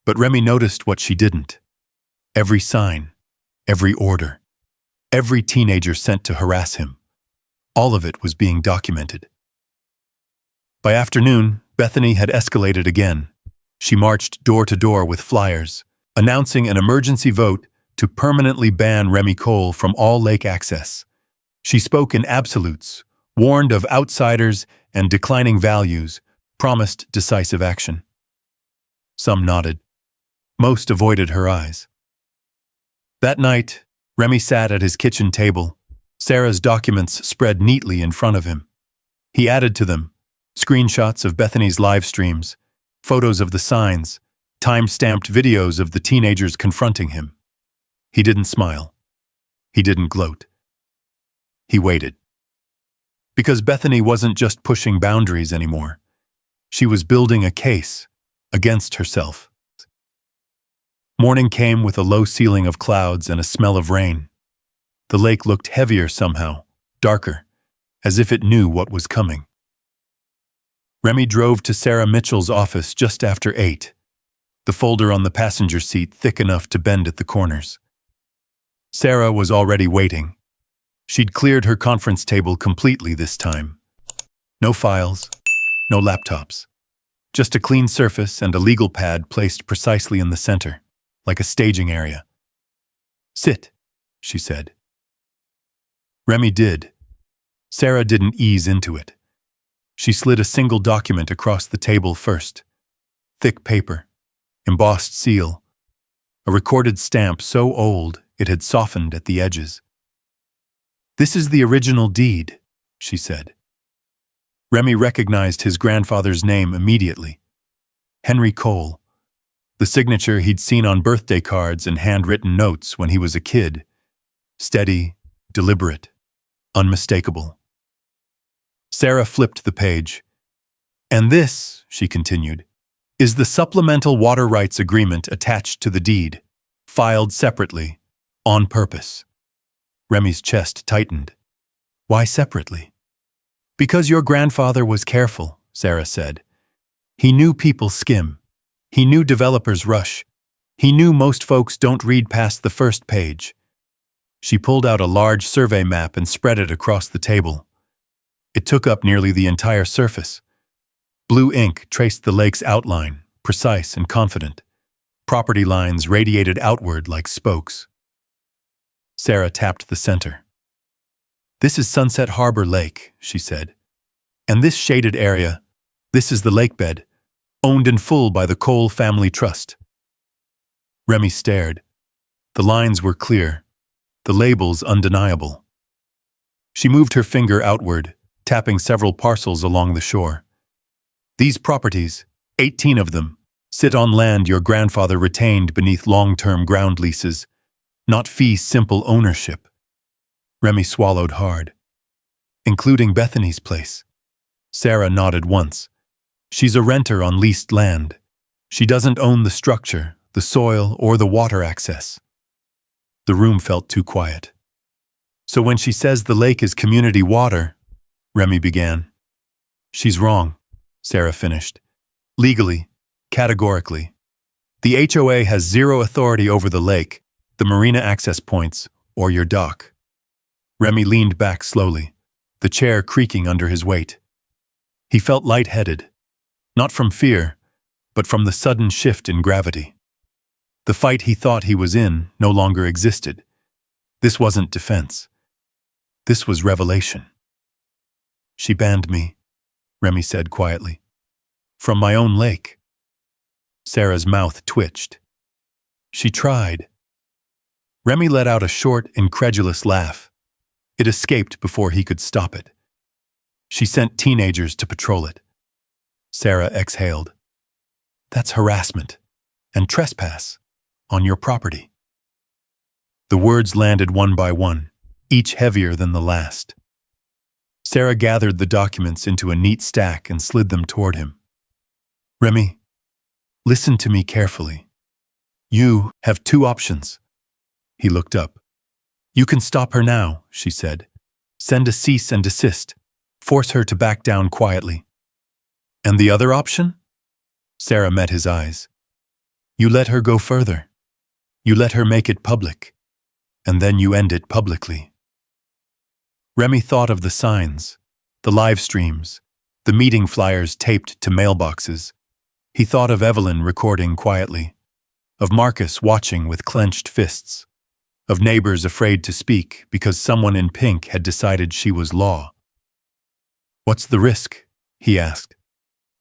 S1: But Remy noticed what she didn't. Every sign, every order, every teenager sent to harass him. All of it was being documented. By afternoon, Bethany had escalated again. She marched door to door with flyers, announcing an emergency vote to permanently ban Remy Cole from all lake access. She spoke in absolutes, warned of outsiders and declining values, promised decisive action. Some nodded. Most avoided her eyes. That night, Remy sat at his kitchen table, Sarah's documents spread neatly in front of him. He added to them screenshots of Bethany's live streams, photos of the signs, time-stamped videos of the teenagers confronting him. He didn't smile. He didn't gloat. He waited. Because Bethany wasn't just pushing boundaries anymore. She was building a case against herself. Morning came with a low ceiling of clouds and a smell of rain. The lake looked heavier somehow, darker, as if it knew what was coming. Remy drove to Sarah Mitchell's office just after 8, the folder on the passenger seat thick enough to bend at the corners. Sarah was already waiting. She'd cleared her conference table completely this time. No files, no laptops. Just a clean surface and a legal pad placed precisely in the center, like a staging area. "Sit," she said. Remy did. Sarah didn't ease into it. She slid a single document across the table first. Thick paper, embossed seal, a recorded stamp so old it had softened at the edges. "This is the original deed," she said. Remy recognized his grandfather's name immediately. Henry Cole, the signature he'd seen on birthday cards and handwritten notes when he was a kid. Steady, deliberate, unmistakable. Sarah flipped the page. "And this," she continued, "is the supplemental water rights agreement attached to the deed, filed separately, on purpose." Remy's chest tightened. "Why separately?" "Because your grandfather was careful," Sarah said. "He knew people skim. He knew developers rush. He knew most folks don't read past the first page." She pulled out a large survey map and spread it across the table. It took up nearly the entire surface. Blue ink traced the lake's outline, precise and confident. Property lines radiated outward like spokes. Sarah tapped the center. "This is Sunset Harbor Lake," she said. "And this shaded area, this is the lakebed, owned in full by the Cole Family Trust." Remy stared. The lines were clear, the labels undeniable. She moved her finger outward, tapping several parcels along the shore. "These properties, 18 of them, sit on land your grandfather retained beneath long-term ground leases, not fee-simple ownership." Remy swallowed hard. "Including Bethany's place." Sarah nodded once. "She's a renter on leased land. She doesn't own the structure, the soil, or the water access." The room felt too quiet. "So when she says the lake is community water," Remy began. "She's wrong," Sarah finished. "Legally, categorically. The HOA has zero authority over the lake, the marina access points, or your dock." Remy leaned back slowly, the chair creaking under his weight. He felt lightheaded, not from fear, but from the sudden shift in gravity. The fight he thought he was in no longer existed. This wasn't defense. This was revelation. "She banned me," Remy said quietly. "From my own lake." Sarah's mouth twitched. "She tried." Remy let out a short, incredulous laugh. It escaped before he could stop it. "She sent teenagers to patrol it." Sarah exhaled. "That's harassment and trespass on your property." The words landed one by one, each heavier than the last. Sarah gathered the documents into a neat stack and slid them toward him. "Remy, listen to me carefully. You have two options." He looked up. "You can stop her now," she said. "Send a cease and desist. Force her to back down quietly." "And the other option?" Sarah met his eyes. "You let her go further. You let her make it public. And then you end it publicly." Remy thought of the signs, the live streams, the meeting flyers taped to mailboxes. He thought of Evelyn recording quietly, of Marcus watching with clenched fists, of neighbors afraid to speak because someone in pink had decided she was law. "What's the risk?" he asked.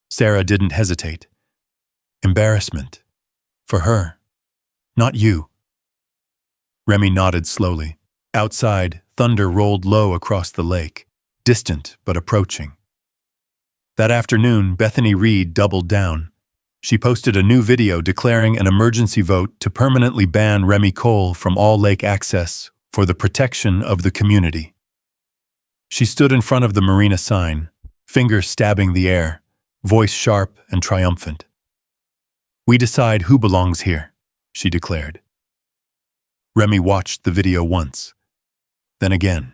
S1: Sarah didn't hesitate. "Embarrassment. For her. Not you." Remy nodded slowly. Outside, thunder rolled low across the lake, distant but approaching. That afternoon, Bethany Reed doubled down. She posted a new video declaring an emergency vote to permanently ban Remy Cole from all lake access for the protection of the community. She stood in front of the marina sign, fingers stabbing the air, voice sharp and triumphant. "We decide who belongs here," she declared. Remy watched the video once, then again.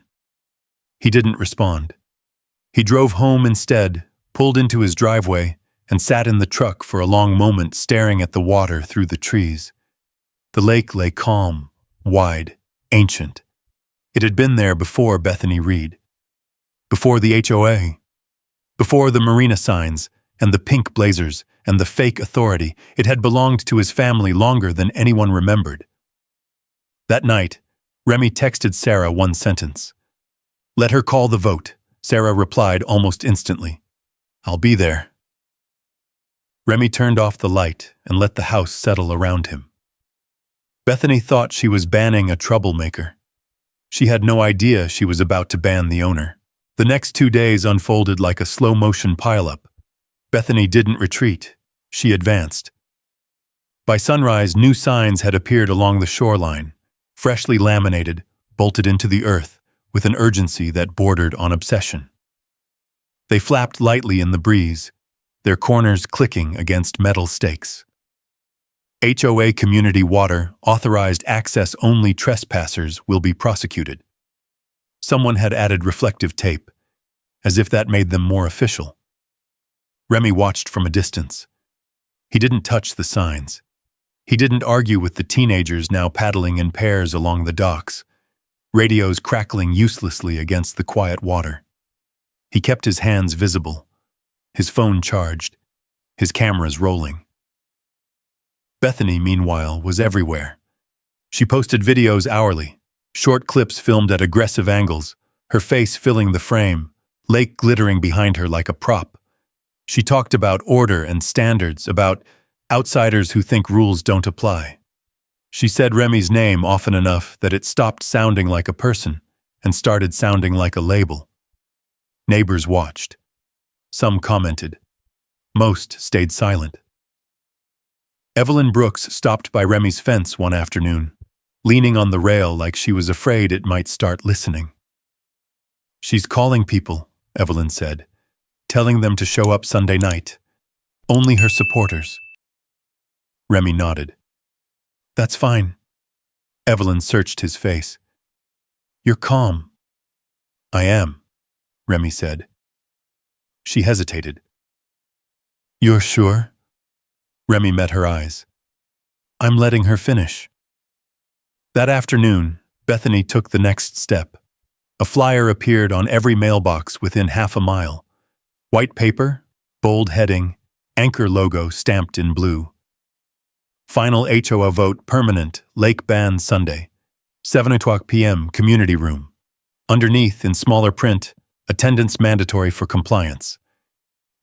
S1: He didn't respond. He drove home instead, pulled into his driveway, and sat in the truck for a long moment staring at the water through the trees. The lake lay calm, wide, ancient. It had been there before Bethany Reed. Before the HOA. Before the marina signs, and the pink blazers, and the fake authority. It had belonged to his family longer than anyone remembered. That night, Remy texted Sarah one sentence. "Let her call the vote," Sarah replied almost instantly. "I'll be there." Remy turned off the light and let the house settle around him. Bethany thought she was banning a troublemaker. She had no idea she was about to ban the owner. The next 2 days unfolded like a slow-motion pileup. Bethany didn't retreat. She advanced. By sunrise, new signs had appeared along the shoreline, freshly laminated, bolted into the earth, with an urgency that bordered on obsession. They flapped lightly in the breeze, their corners clicking against metal stakes. HOA community water, authorized access only trespassers will be prosecuted. Someone had added reflective tape, as if that made them more official. Remy watched from a distance. He didn't touch the signs. He didn't argue with the teenagers now paddling in pairs along the docks, radios crackling uselessly against the quiet water. He kept his hands visible, his phone charged, his cameras rolling. Bethany, meanwhile, was everywhere. She posted videos hourly, short clips filmed at aggressive angles, her face filling the frame, lake glittering behind her like a prop. She talked about order and standards, about outsiders who think rules don't apply. She said Remy's name often enough that it stopped sounding like a person and started sounding like a label. Neighbors watched. Some commented. Most stayed silent. Evelyn Brooks stopped by Remy's fence one afternoon, leaning on the rail like she was afraid it might start listening. "She's calling people," Evelyn said, "telling them to show up Sunday night. Only her supporters." Remy nodded. "That's fine." Evelyn searched his face. "You're calm." "I am," Remy said. She hesitated. "You're sure?" Remy met her eyes. "I'm letting her finish." That afternoon, Bethany took the next step. A flyer appeared on every mailbox within half a mile. White paper, bold heading, anchor logo stamped in blue. Final HOA vote permanent, Lake Ban Sunday. 7:00 p.m. community room. Underneath, in smaller print, attendance mandatory for compliance.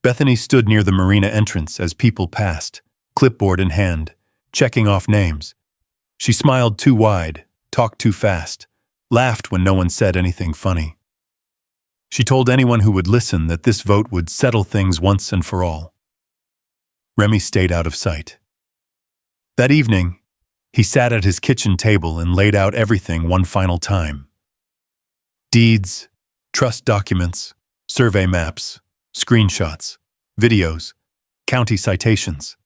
S1: Bethany stood near the marina entrance as people passed, clipboard in hand, checking off names. She smiled too wide, talked too fast, laughed when no one said anything funny. She told anyone who would listen that this vote would settle things once and for all. Remy stayed out of sight. That evening, he sat at his kitchen table and laid out everything one final time. Deeds, trust documents, survey maps, screenshots, videos, county citations.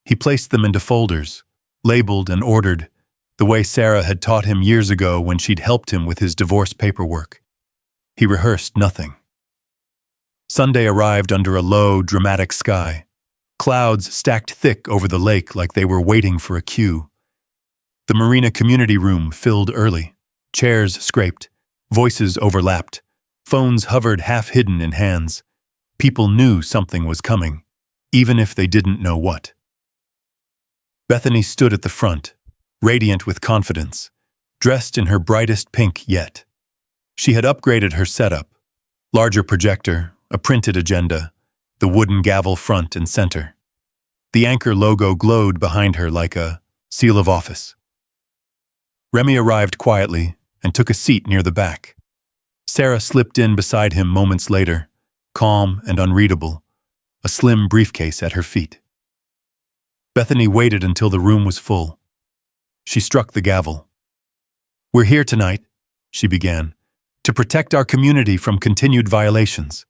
S1: He placed them into folders, labeled and ordered, the way Sarah had taught him years ago when she'd helped him with his divorce paperwork. He rehearsed nothing. Sunday arrived under a low, dramatic sky. Clouds stacked thick over the lake like they were waiting for a cue. The marina community room filled early. Chairs scraped. Voices overlapped. Phones hovered half-hidden in hands. People knew something was coming, even if they didn't know what. Bethany stood at the front, radiant with confidence, dressed in her brightest pink yet. She had upgraded her setup. Larger projector, a printed agenda, the wooden gavel front and center. The anchor logo glowed behind her like a seal of office. Remy arrived quietly and took a seat near the back. Sarah slipped in beside him moments later, calm and unreadable, a slim briefcase at her feet. Bethany waited until the room was full. She struck the gavel. "We're here tonight," she began, "to protect our community from continued violations."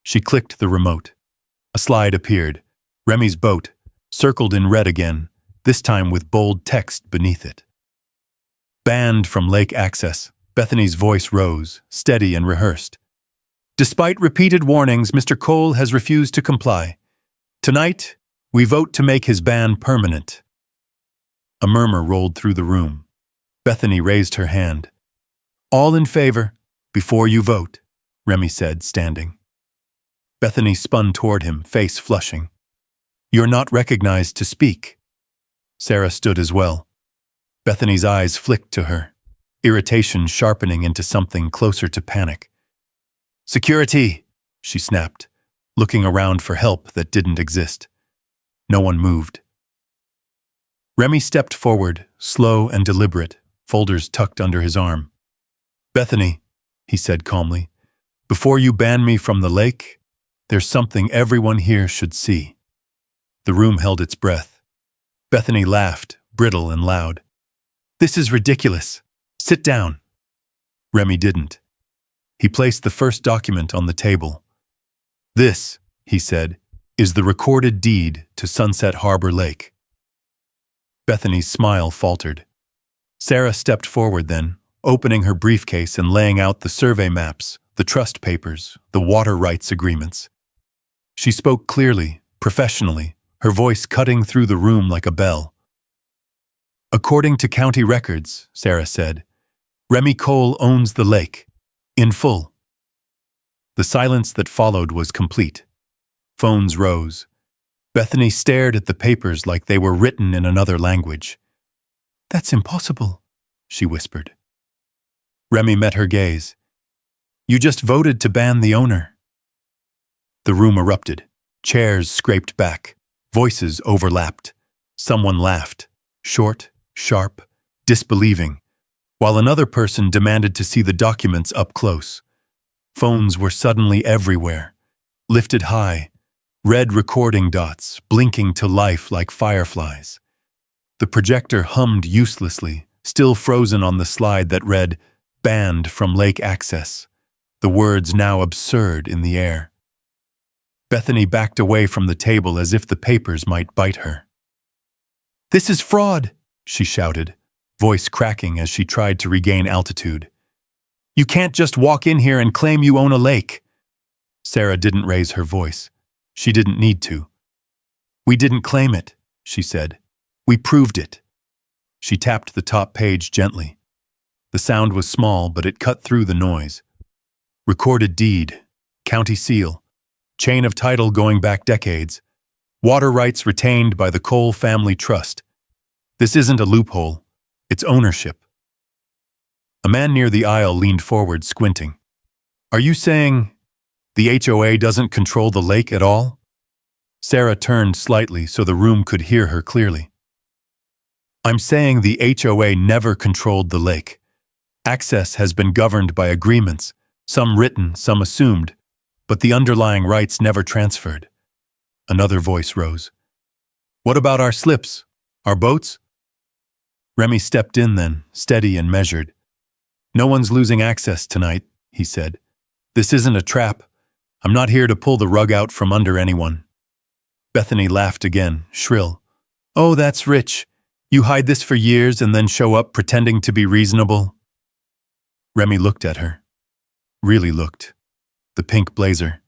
S1: She clicked the remote. A slide appeared, Remy's boat, circled in red again, this time with bold text beneath it. Banned from lake access, Bethany's voice rose, steady and rehearsed. "Despite repeated warnings, Mr. Cole has refused to comply. Tonight, we vote to make his ban permanent." A murmur rolled through the room. Bethany raised her hand. "All in favor, before you vote," Remy said, standing. Bethany spun toward him, face flushing. "You're not recognized to speak." Sarah stood as well. Bethany's eyes flicked to her, irritation sharpening into something closer to panic. "Security!" she snapped, looking around for help that didn't exist. No one moved. Remy stepped forward, slow and deliberate, folders tucked under his arm. "Bethany," he said calmly, "before you ban me from the lake, there's something everyone here should see." The room held its breath. Bethany laughed, brittle and loud. "This is ridiculous. Sit down." Remy didn't. He placed the first document on the table. "This," he said, "is the recorded deed to Sunset Harbor Lake." Bethany's smile faltered. Sarah stepped forward then, opening her briefcase and laying out the survey maps, the trust papers, the water rights agreements. She spoke clearly, professionally, her voice cutting through the room like a bell. "According to county records," Sarah said, "Remy Cole owns the lake, in full." The silence that followed was complete. Phones rose. Bethany stared at the papers like they were written in another language. "That's impossible," she whispered. Remy met her gaze. "You just voted to ban the owner." The room erupted. Chairs scraped back. Voices overlapped. Someone laughed, short, sharp, disbelieving, while another person demanded to see the documents up close. Phones were suddenly everywhere, lifted high, red recording dots blinking to life like fireflies. The projector hummed uselessly, still frozen on the slide that read, "Banned from lake access," the words now absurd in the air. Bethany backed away from the table as if the papers might bite her. "This is fraud," she shouted, voice cracking as she tried to regain altitude. "You can't just walk in here and claim you own a lake." Sarah didn't raise her voice. She didn't need to. "We didn't claim it," she said. "We proved it." She tapped the top page gently. The sound was small, but it cut through the noise. Recorded deed, county seal, chain of title going back decades, water rights retained by the Cole Family Trust. This isn't a loophole, it's ownership. A man near the aisle leaned forward, squinting. "Are you saying the HOA doesn't control the lake at all?" Sarah turned slightly so the room could hear her clearly. "I'm saying the HOA never controlled the lake. Access has been governed by agreements, some written, some assumed, but the underlying rights never transferred." Another voice rose. "What about our slips? Our boats?" Remy stepped in then, steady and measured. "No one's losing access tonight," he said. "This isn't a trap. I'm not here to pull the rug out from under anyone." Bethany laughed again, shrill. "Oh, that's rich. You hide this for years and then show up pretending to be reasonable." Remy looked at her. Really looked. The pink blazer.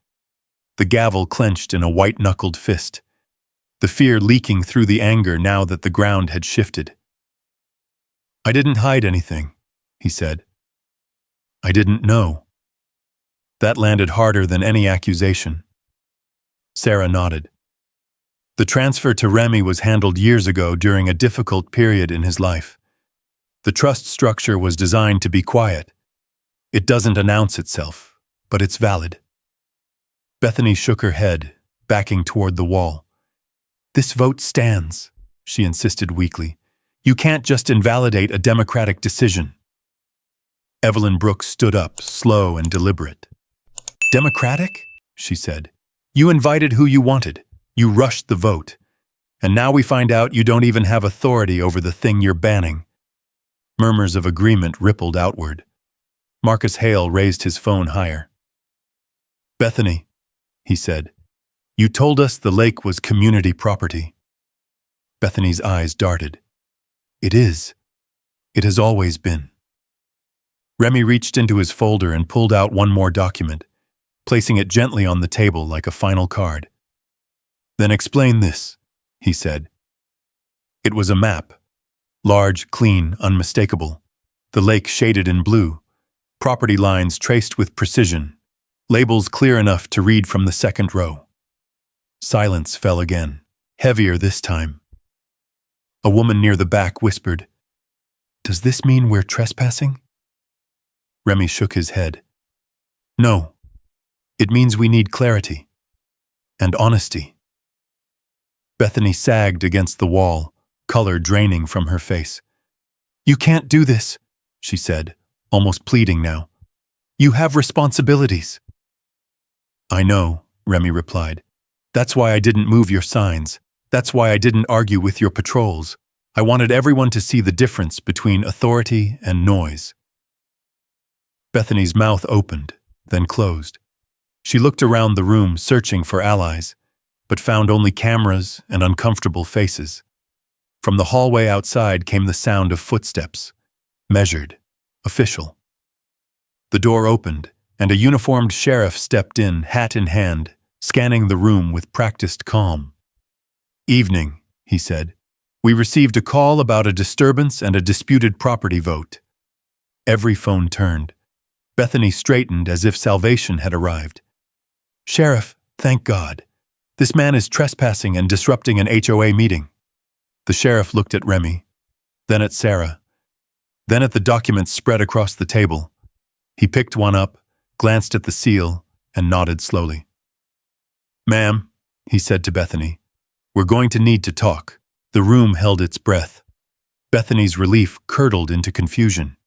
S1: The gavel clenched in a white-knuckled fist. The fear leaking through the anger now that the ground had shifted. "I didn't hide anything," he said. "I didn't know." That landed harder than any accusation. Sarah nodded. The transfer to Remy was handled years ago during a difficult period in his life. The trust structure was designed to be quiet. It doesn't announce itself, but it's valid. Bethany shook her head, backing toward the wall. "This vote stands," she insisted weakly. "You can't just invalidate a democratic decision." Evelyn Brooks stood up, slow and deliberate. "Democratic?" she said. "You invited who you wanted. You rushed the vote. And now we find out you don't even have authority over the thing you're banning." Murmurs of agreement rippled outward. Marcus Hale raised his phone higher. "Bethany," he said, "you told us the lake was community property." Bethany's eyes darted. "It is. It has always been." Remy reached into his folder and pulled out one more document, placing it gently on the table like a final card. "Then explain this," he said. It was a map. Large, clean, unmistakable. The lake shaded in blue. Property lines traced with precision. Labels clear enough to read from the second row. Silence fell again, heavier this time. A woman near the back whispered, "Does this mean we're trespassing?" Remy shook his head. "No. It means we need clarity. And honesty." Bethany sagged against the wall, color draining from her face. "You can't do this," she said, almost pleading now. "You have responsibilities." "I know," Remy replied. "That's why I didn't move your signs. That's why I didn't argue with your patrols. I wanted everyone to see the difference between authority and noise." Bethany's mouth opened, then closed. She looked around the room searching for allies, but found only cameras and uncomfortable faces. From the hallway outside came the sound of footsteps, measured, official. The door opened, and a uniformed sheriff stepped in, hat in hand, scanning the room with practiced calm. "Evening," he said. "We received a call about a disturbance and a disputed property vote." Every phone turned. Bethany straightened as if salvation had arrived. "Sheriff, thank God. This man is trespassing and disrupting an HOA meeting. The sheriff looked at Remy, then at Sarah, then at the documents spread across the table. He picked one up, glanced at the seal, and nodded slowly. "Ma'am," he said to Bethany, "we're going to need to talk." The room held its breath. Bethany's relief curdled into confusion.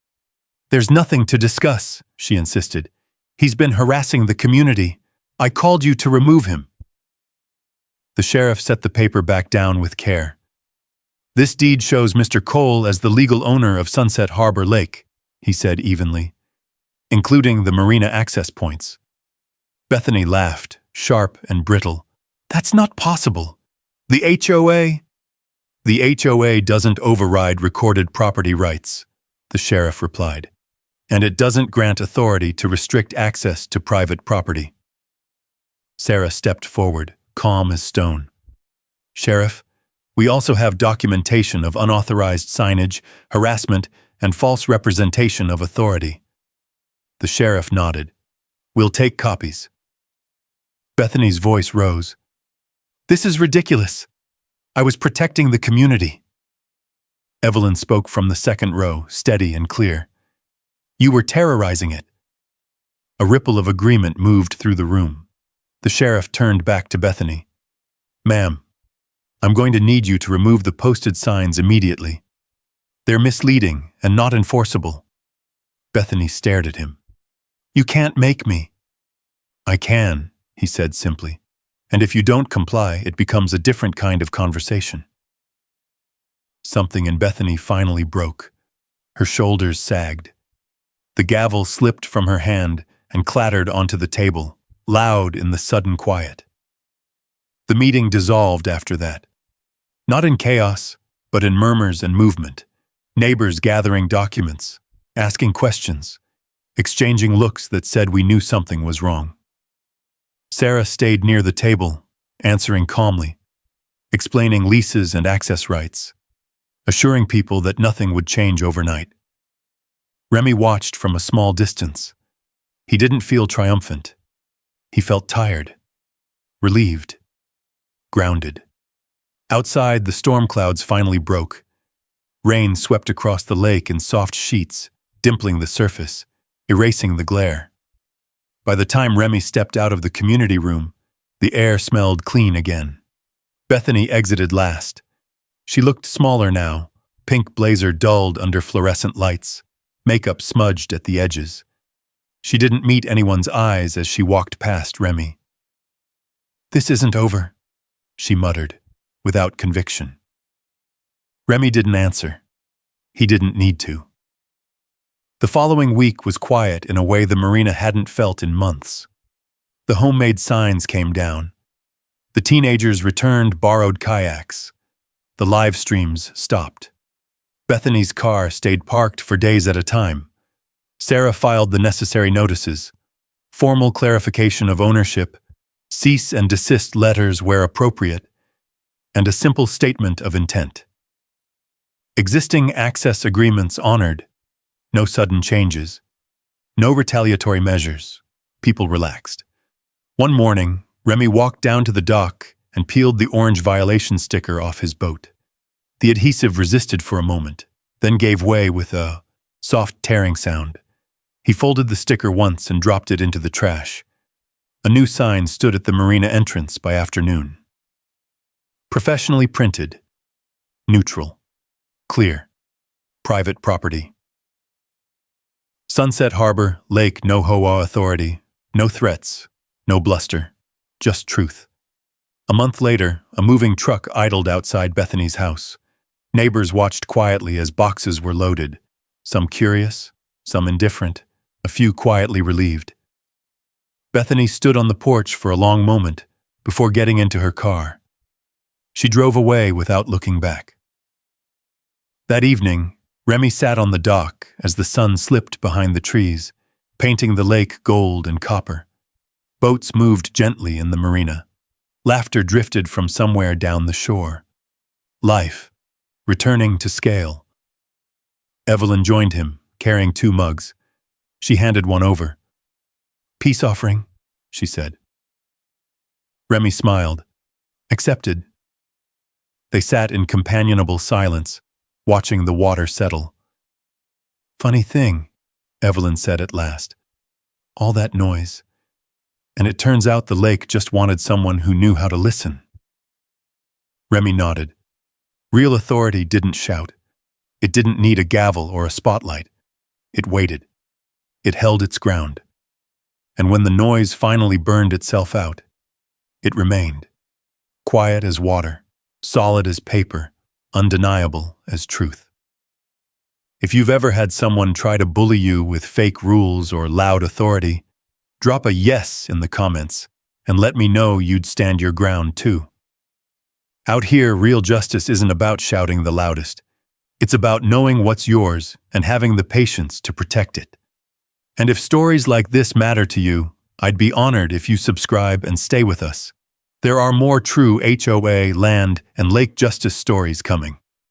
S1: "There's nothing to discuss," she insisted. "He's been harassing the community. I called you to remove him." The sheriff set the paper back down with care. "This deed shows Mr. Cole as the legal owner of Sunset Harbor Lake," he said evenly, "including the marina access points." Bethany laughed, sharp and brittle. "That's not possible. The HOA—" "The HOA doesn't override recorded property rights," the sheriff replied, "and it doesn't grant authority to restrict access to private property." Sarah stepped forward, calm as stone. "Sheriff, we also have documentation of unauthorized signage, harassment, and false representation of authority." The sheriff nodded. "We'll take copies." Bethany's voice rose. "This is ridiculous. I was protecting the community." Evelyn spoke from the second row, steady and clear. "You were terrorizing it." A ripple of agreement moved through the room. The sheriff turned back to Bethany. "Ma'am, I'm going to need you to remove the posted signs immediately. They're misleading and not enforceable." Bethany stared at him. "You can't make me." "I can," he said simply. "And if you don't comply, it becomes a different kind of conversation." Something in Bethany finally broke. Her shoulders sagged. The gavel slipped from her hand and clattered onto the table, loud in the sudden quiet. The meeting dissolved after that. Not in chaos, but in murmurs and movement. Neighbors gathering documents, asking questions, exchanging looks that said we knew something was wrong. Sarah stayed near the table, answering calmly, explaining leases and access rights, assuring people that nothing would change overnight. Remy watched from a small distance. He didn't feel triumphant. He felt tired, relieved, grounded. Outside, the storm clouds finally broke. Rain swept across the lake in soft sheets, dimpling the surface, erasing the glare. By the time Remy stepped out of the community room, the air smelled clean again. Bethany exited last. She looked smaller now, pink blazer dulled under fluorescent lights, makeup smudged at the edges. She didn't meet anyone's eyes as she walked past Remy. "This isn't over," she muttered, without conviction. Remy didn't answer. He didn't need to. The following week was quiet in a way the marina hadn't felt in months. The homemade signs came down. The teenagers returned borrowed kayaks. The live streams stopped. Bethany's car stayed parked for days at a time. Sarah filed the necessary notices, formal clarification of ownership, cease and desist letters where appropriate, and a simple statement of intent. Existing access agreements honored, no sudden changes, no retaliatory measures. People relaxed. One morning, Remy walked down to the dock and peeled the orange violation sticker off his boat. The adhesive resisted for a moment, then gave way with a soft tearing sound. He folded the sticker once and dropped it into the trash. A new sign stood at the marina entrance by afternoon. Professionally printed. Neutral. Clear. Private property. Sunset Harbor, Lake, no HOA authority. No threats. No bluster. Just truth. A month later, a moving truck idled outside Bethany's house. Neighbors watched quietly as boxes were loaded. Some curious, some indifferent, a few quietly relieved. Bethany stood on the porch for a long moment before getting into her car. She drove away without looking back. That evening, Remy sat on the dock as the sun slipped behind the trees, painting the lake gold and copper. Boats moved gently in the marina. Laughter drifted from somewhere down the shore. Life, returning to scale. Evelyn joined him, carrying 2 mugs. She handed one over. "Peace offering," she said. Remy smiled. Accepted. They sat in companionable silence, watching the water settle. Funny thing, Evelyn said at last. All that noise. And it turns out the lake just wanted someone who knew how to listen. Remy nodded. Real authority didn't shout. It didn't need a gavel or a spotlight. It waited. It held its ground. And when the noise finally burned itself out, it remained. Quiet as water, solid as paper, undeniable as truth. If you've ever had someone try to bully you with fake rules or loud authority, drop a yes in the comments and let me know you'd stand your ground too. Out here, real justice isn't about shouting the loudest. It's about knowing what's yours and having the patience to protect it. And if stories like this matter to you, I'd be honored if you subscribe and stay with us. There are more true HOA, land, and lake justice stories coming.